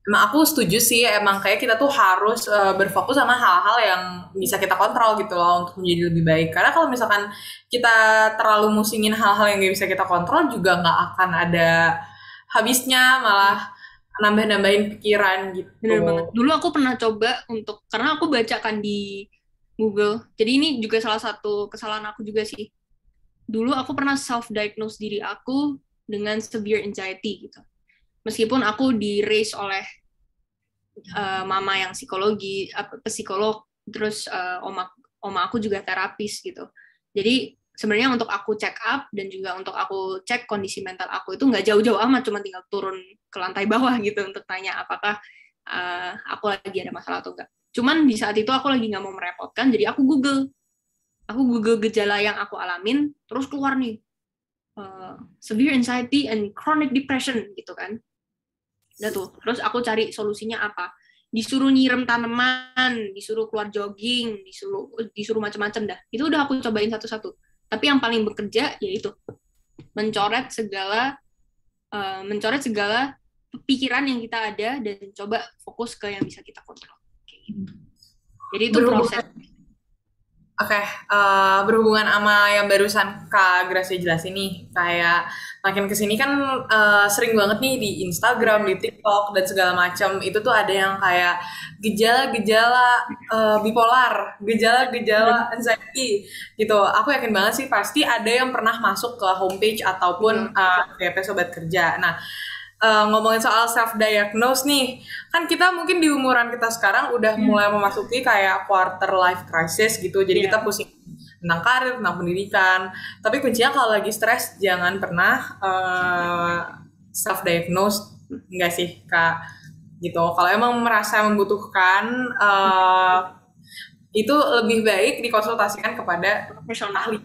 Emang aku setuju sih, emang kayak kita tuh harus berfokus sama hal-hal yang bisa kita kontrol gitu loh untuk menjadi lebih baik. Karena kalau misalkan kita terlalu musingin hal-hal yang nggak bisa kita kontrol juga nggak akan ada habisnya, malah nambah-nambahin pikiran Bener banget. gitu. Dulu aku pernah coba untuk, karena aku baca kan di Google. Jadi ini juga salah satu kesalahan aku juga sih. Dulu aku pernah self-diagnose diri aku dengan severe anxiety gitu. Meskipun aku di-raise oleh mama yang psikologi, psikolog, terus oma aku juga terapis gitu. Jadi sebenarnya untuk aku check up dan juga untuk aku cek kondisi mental aku itu nggak jauh-jauh amat, cuma tinggal turun ke lantai bawah gitu untuk tanya apakah aku lagi ada masalah atau enggak. Cuman di saat itu aku lagi nggak mau merepotkan, jadi aku Google gejala yang aku alamin, terus keluar nih severe anxiety and chronic depression gitu kan. Udah tuh, terus aku cari solusinya apa. Disuruh nyiram tanaman, disuruh keluar jogging, disuruh macam-macam dah. Itu udah aku cobain satu-satu. Tapi yang paling bekerja yaitu mencoret segala pikiran yang kita ada dan coba fokus ke yang bisa kita kontrol. Jadi itu proses. Berhubungan Oke, berhubungan sama yang barusan Kak Gracia jelasin nih, kayak makin kesini kan sering banget nih di Instagram, di TikTok, dan segala macam itu tuh ada yang kayak gejala-gejala bipolar, gejala-gejala anxiety gitu. Aku yakin banget sih pasti ada yang pernah masuk ke homepage ataupun FYP Sobat Kerja. Nah, ngomongin soal self diagnose nih, kan kita mungkin di umuran kita sekarang udah mulai memasuki kayak quarter life crisis gitu, jadi kita pusing tentang karir, tentang pendidikan. Tapi kuncinya kalau lagi stres jangan pernah self diagnose, enggak sih Kak, gitu. Kalau emang merasa membutuhkan itu lebih baik dikonsultasikan kepada Profesional. ahli.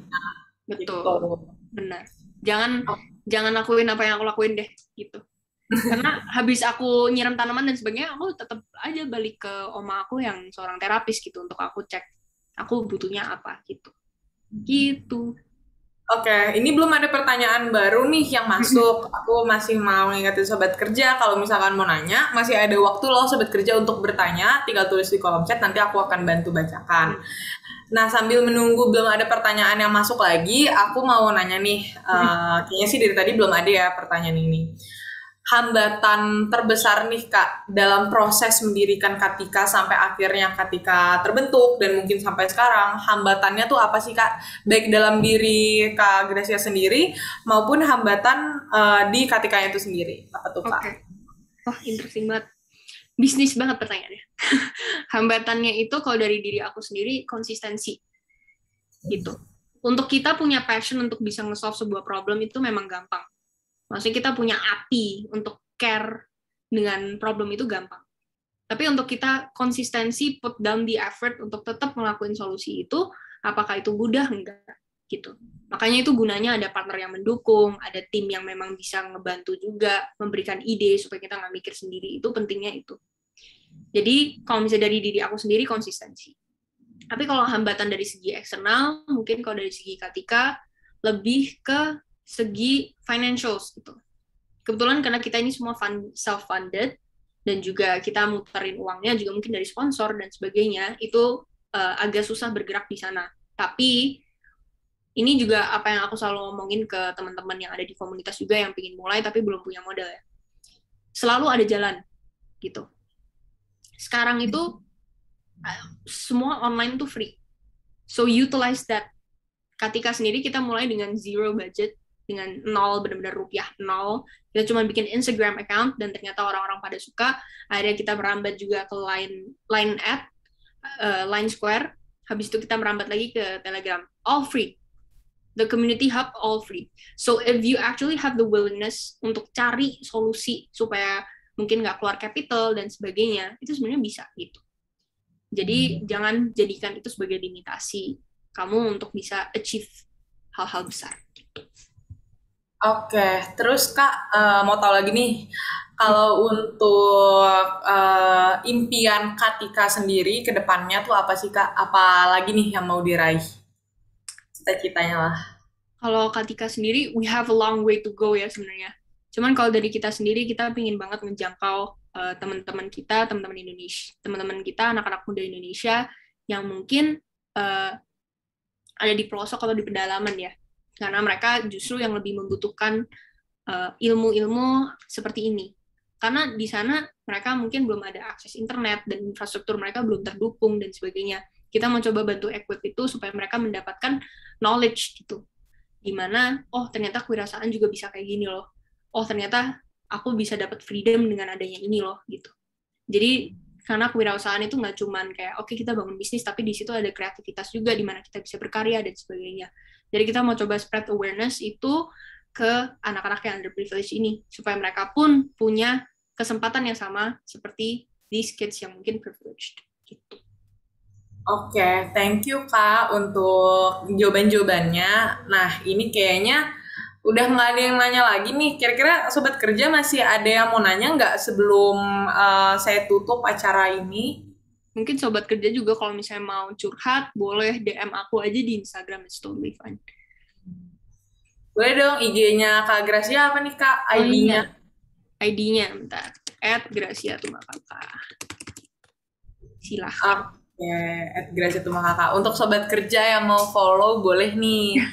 Betul, Gitu. benar. Jangan lakuin apa yang aku lakuin deh, gitu. Karena habis aku nyiram tanaman dan sebagainya, aku tetap aja balik ke oma aku yang seorang terapis gitu untuk aku cek aku butuhnya apa gitu. Oke, ini belum ada pertanyaan baru nih yang masuk. Aku masih mau ngingetin Sobat Kerja, kalau misalkan mau nanya, masih ada waktu loh Sobat Kerja untuk bertanya, tinggal tulis di kolom chat, nanti aku akan bantu bacakan. Nah, sambil menunggu belum ada pertanyaan yang masuk lagi, aku mau nanya nih, kayaknya sih dari tadi belum ada ya pertanyaan ini. Hambatan terbesar nih Kak dalam proses mendirikan Katika sampai akhirnya Katika terbentuk dan mungkin sampai sekarang, hambatannya tuh apa sih Kak? Baik dalam diri Kak Gracia sendiri maupun hambatan di Katikanya itu sendiri. Apa tuh Kak? Wah, interesting banget. Bisnis banget pertanyaannya. Hambatannya itu kalau dari diri aku sendiri konsistensi. Gitu. Untuk kita punya passion untuk bisa nge-solve sebuah problem itu memang gampang. Maksudnya kita punya api untuk care dengan problem itu gampang. Tapi untuk kita konsistensi, put down the effort untuk tetap ngelakuin solusi itu, apakah itu mudah? Enggak. Gitu. Makanya itu gunanya ada partner yang mendukung, ada tim yang memang bisa ngebantu juga, memberikan ide supaya kita nggak mikir sendiri. Itu pentingnya itu. Jadi kalau misalnya dari diri aku sendiri, konsistensi. Tapi kalau hambatan dari segi eksternal, mungkin kalau dari segi Katika, lebih ke segi financials gitu. Kebetulan karena kita ini semua self-funded dan juga kita muterin uangnya juga mungkin dari sponsor dan sebagainya, itu agak susah bergerak di sana. Tapi ini juga apa yang aku selalu ngomongin ke teman-teman yang ada di komunitas juga yang pengen mulai tapi belum punya modal ya. Selalu ada jalan gitu. Sekarang itu semua online tuh free. So utilize that. Katika sendiri kita mulai dengan zero budget, dengan nol, benar-benar rupiah nol. Kita cuma bikin Instagram account dan ternyata orang-orang pada suka. Akhirnya kita merambat juga ke Line App, Line Square. Habis itu kita merambat lagi ke Telegram. All free. The community hub all free. So if you actually have the willingness untuk cari solusi supaya mungkin nggak keluar capital dan sebagainya, itu sebenarnya bisa gitu. Jadi jangan jadikan itu sebagai limitasi kamu untuk bisa achieve hal-hal besar. Oke, terus Kak mau tahu lagi nih, kalau untuk impian Katika sendiri ke depannya tuh apa sih Kak? Apa lagi nih yang mau diraih? Cita-citanya lah. Kalau Katika sendiri, we have a long way to go ya sebenarnya. Cuman kalau dari kita sendiri, kita pingin banget menjangkau teman-teman kita, teman-teman Indonesia, teman-teman kita, anak-anak muda Indonesia yang mungkin ada di pelosok atau di pedalaman ya, karena mereka justru yang lebih membutuhkan ilmu-ilmu seperti ini. Karena di sana mereka mungkin belum ada akses internet dan infrastruktur mereka belum terdukung dan sebagainya. Kita mau coba bantu equip itu supaya mereka mendapatkan knowledge gitu. Dimana, oh ternyata kewirausahaan juga bisa kayak gini loh. Oh ternyata aku bisa dapat freedom dengan adanya ini loh gitu. Jadi karena kewirausahaan itu nggak cuman kayak oke, kita bangun bisnis, tapi di situ ada kreativitas juga di mana kita bisa berkarya dan sebagainya. Jadi kita mau coba spread awareness itu ke anak-anak yang underprivileged ini supaya mereka pun punya kesempatan yang sama seperti these kids yang mungkin privileged gitu. Oke, thank you Kak untuk jawaban-jawabannya. Nah, ini kayaknya udah nggak ada yang nanya lagi nih. Kira-kira Sobat Kerja masih ada yang mau nanya nggak sebelum saya tutup acara ini? Mungkin Sobat Kerja juga kalau misalnya mau curhat, boleh DM aku aja di Instagram, it's totally fine. Boleh dong, IG-nya Kak Gracia apa nih Kak? ID-nya? ID-nya, bentar. @gracia_tumakaka. Silahkan. Oke, @gracia_tumakaka. Untuk Sobat Kerja yang mau follow, boleh nih.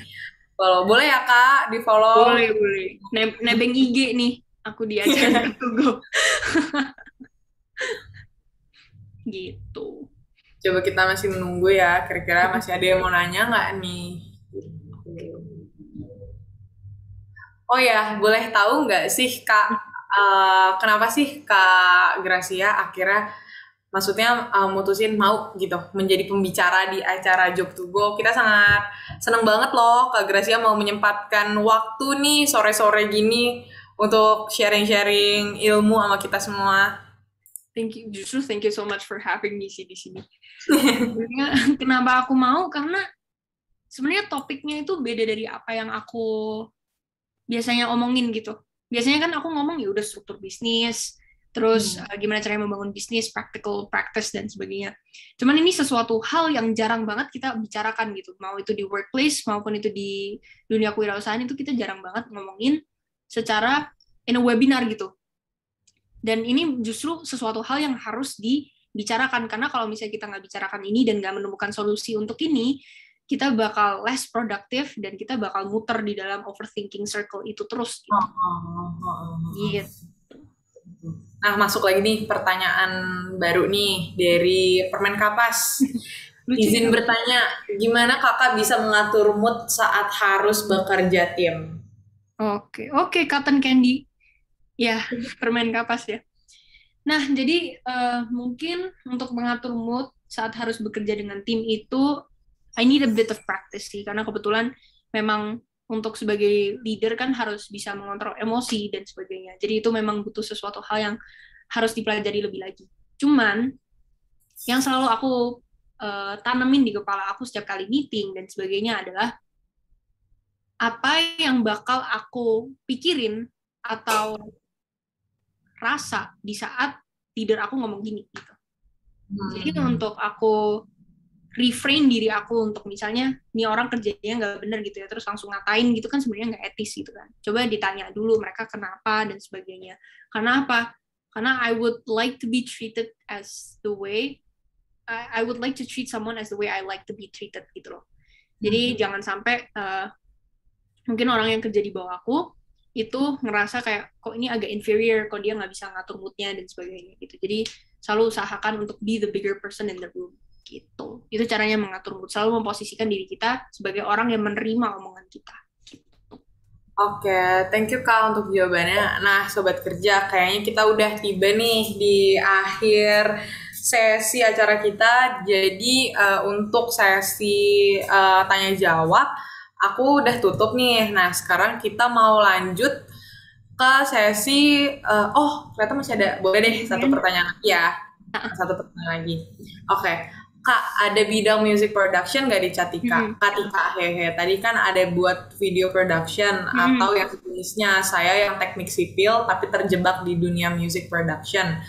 Follow. Boleh ya Kak, di-follow? Boleh. Nebeng IG nih, aku di acara Tugo. Gitu. Coba kita masih menunggu ya, kira-kira masih ada yang mau nanya nggak nih? Oh ya, boleh tahu nggak sih Kak, kenapa sih Kak Gracia akhirnya maksudnya mutusin mau gitu menjadi pembicara di acara Job to Go? Kita sangat seneng banget loh Kak Gracia mau menyempatkan waktu nih sore-sore gini untuk sharing-sharing ilmu sama kita semua. Thank you so much for having me di sini. Kenapa aku mau? Karena sebenarnya topiknya itu beda dari apa yang aku biasanya omongin gitu. Biasanya kan aku ngomong ya udah struktur bisnis, terus gimana caranya membangun bisnis, practical practice dan sebagainya. Cuman ini sesuatu hal yang jarang banget kita bicarakan gitu. Mau itu di workplace maupun itu di dunia kewirausahaan itu kita jarang banget ngomongin secara in a webinar gitu. Dan ini justru sesuatu hal yang harus dibicarakan, karena kalau misalnya kita nggak bicarakan ini dan nggak menemukan solusi untuk ini, kita bakal less produktif dan kita bakal muter di dalam overthinking circle itu terus. Gitu. Gitu. Nah, masuk lagi nih pertanyaan baru nih dari Permen Kapas. Izin bertanya, gimana kakak bisa mengatur mood saat harus bekerja tim? Oke, Cotton Candy. Ya, Permen Kapas ya. Nah, jadi mungkin untuk mengatur mood saat harus bekerja dengan tim itu, I need a bit of practice sih, karena kebetulan memang untuk sebagai leader kan harus bisa mengontrol emosi dan sebagainya. Jadi itu memang butuh sesuatu hal yang harus dipelajari lebih lagi. Cuman, yang selalu aku tanemin di kepala aku setiap kali meeting dan sebagainya adalah apa yang bakal aku pikirin atau rasa di saat leader aku ngomong gini gitu. Jadi untuk aku refrain diri aku untuk misalnya nih orang kerjanya nggak bener gitu ya, terus langsung ngatain gitu kan sebenarnya nggak etis gitu kan. Coba ditanya dulu mereka kenapa dan sebagainya. Karena apa? Karena I would like to be treated as the way I would like to treat someone as the way I like to be treated gitu loh. Jadi jangan sampai mungkin orang yang kerja di bawah aku itu ngerasa kayak kok ini agak inferior, kok dia nggak bisa ngatur moodnya dan sebagainya gitu. Jadi selalu usahakan untuk be the bigger person in the room gitu. Itu caranya mengatur mood, selalu memposisikan diri kita sebagai orang yang menerima omongan kita. Oke, thank you Kak untuk jawabannya. Nah, Sobat Kerja, kayaknya kita udah tiba nih di akhir sesi acara kita. Jadi untuk sesi tanya jawab aku udah tutup nih. Nah, sekarang kita mau lanjut ke sesi ternyata masih ada. Boleh deh satu pertanyaan. Ya, satu pertanyaan lagi. Oke. Kak, ada bidang music production nggak di Catika? Katika, hehe. Tadi kan ada buat video production atau yang sejenisnya. Saya yang teknik sipil tapi terjebak di dunia music production.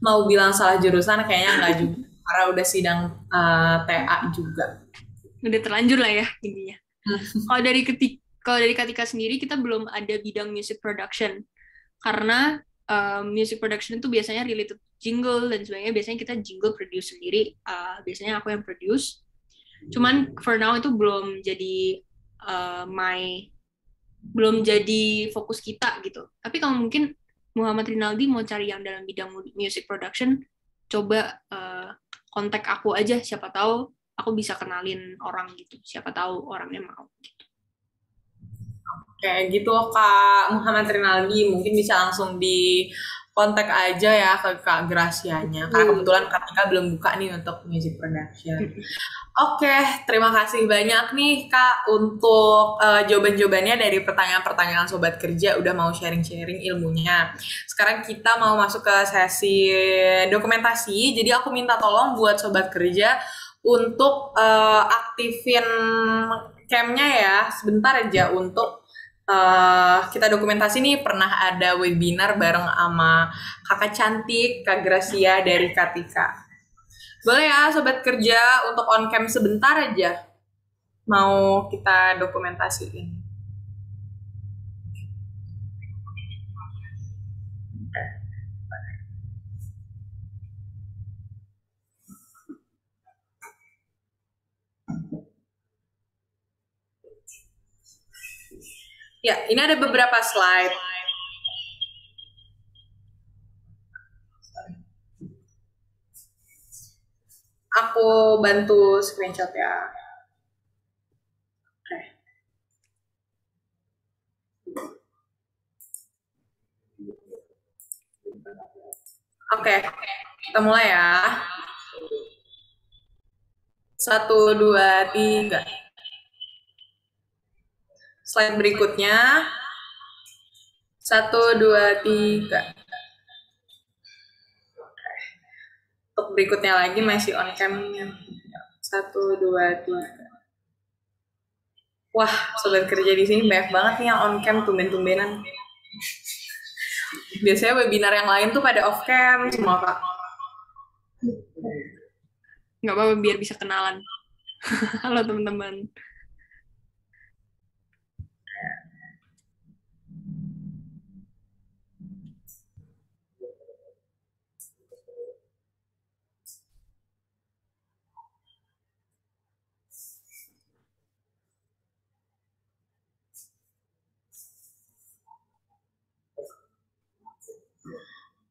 Mau bilang salah jurusan kayaknya nggak juga. Karena udah sidang TA juga. Udah terlanjur lah ya intinya. Kalau dari Katika sendiri kita belum ada bidang music production. Karena music production itu biasanya related jingle dan sebagainya. Biasanya kita jingle produce sendiri. Biasanya aku yang produce. Cuman for now itu belum jadi fokus kita gitu. Tapi kalau mungkin Muhammad Rinaldi mau cari yang dalam bidang music production, coba kontak aku aja. Siapa tahu aku bisa kenalin orang gitu. Siapa tahu orangnya mau. Gitu. Kayak gitu Kak Muhammad Rinaldi, mungkin bisa langsung di kontak aja ya ke Kak Gracianya, karena kebetulan Kak Tika belum buka nih untuk music production. Oke, terima kasih banyak nih Kak untuk jawaban-jawabannya dari pertanyaan-pertanyaan Sobat Kerja, udah mau sharing-sharing ilmunya. Sekarang kita mau masuk ke sesi dokumentasi, jadi aku minta tolong buat Sobat Kerja untuk aktifin cam-nya ya, sebentar aja untuk kita dokumentasi nih. Pernah ada webinar bareng sama kakak cantik Kak Gracia dari Katika. Boleh ya Sobat Kerja untuk on cam sebentar aja, mau kita dokumentasiin. Ya, ini ada beberapa slide. Aku bantu screenshot ya. Oke, kita mulai ya. 1, 2, 3. Slide berikutnya. 1, 2, 3. Untuk berikutnya lagi masih on cam. 1, 2, 3. Wah, Sobat Kerja di sini banyak banget nih yang on cam, tumben-tumbenan. Biasanya webinar yang lain tuh pada off cam semua Kak. Nggak apa-apa, biar bisa kenalan. Halo teman-teman.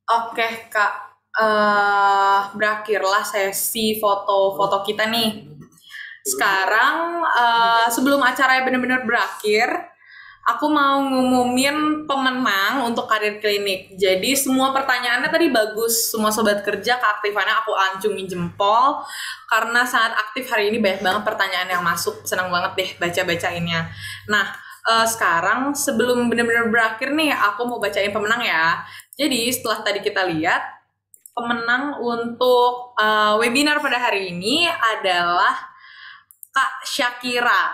Oke Kak, berakhirlah sesi foto-foto kita nih. Sekarang sebelum acaranya benar-benar berakhir, aku mau ngumumin pemenang untuk karir klinik. Jadi semua pertanyaannya tadi bagus, semua Sobat Kerja keaktifannya aku ancungin jempol, karena sangat aktif hari ini, banyak banget pertanyaan yang masuk, senang banget deh baca-bacainnya. Nah, sekarang sebelum benar-benar berakhir nih, aku mau bacain pemenang ya. Jadi setelah tadi kita lihat, pemenang untuk webinar pada hari ini adalah Kak Syakira.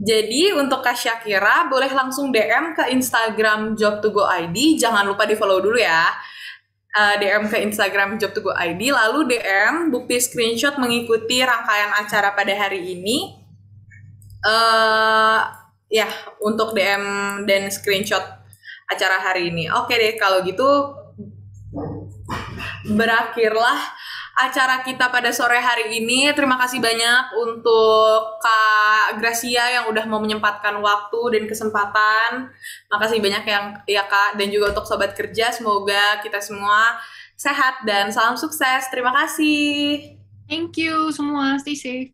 Jadi untuk Kak Syakira boleh langsung DM ke Instagram Job2Go ID, jangan lupa di follow dulu ya. DM ke Instagram Job2Go ID, lalu DM bukti screenshot mengikuti rangkaian acara pada hari ini. Ya, untuk DM dan screenshot acara hari ini. Oke deh, kalau gitu berakhirlah acara kita pada sore hari ini. Terima kasih banyak untuk Kak Gracia yang udah mau menyempatkan waktu dan kesempatan. Makasih banyak yang ya Kak, dan juga untuk Sobat Kerja, semoga kita semua sehat dan salam sukses. Terima kasih. Thank you semua, stay safe.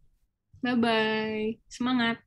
Bye-bye. Semangat.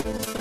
Bye.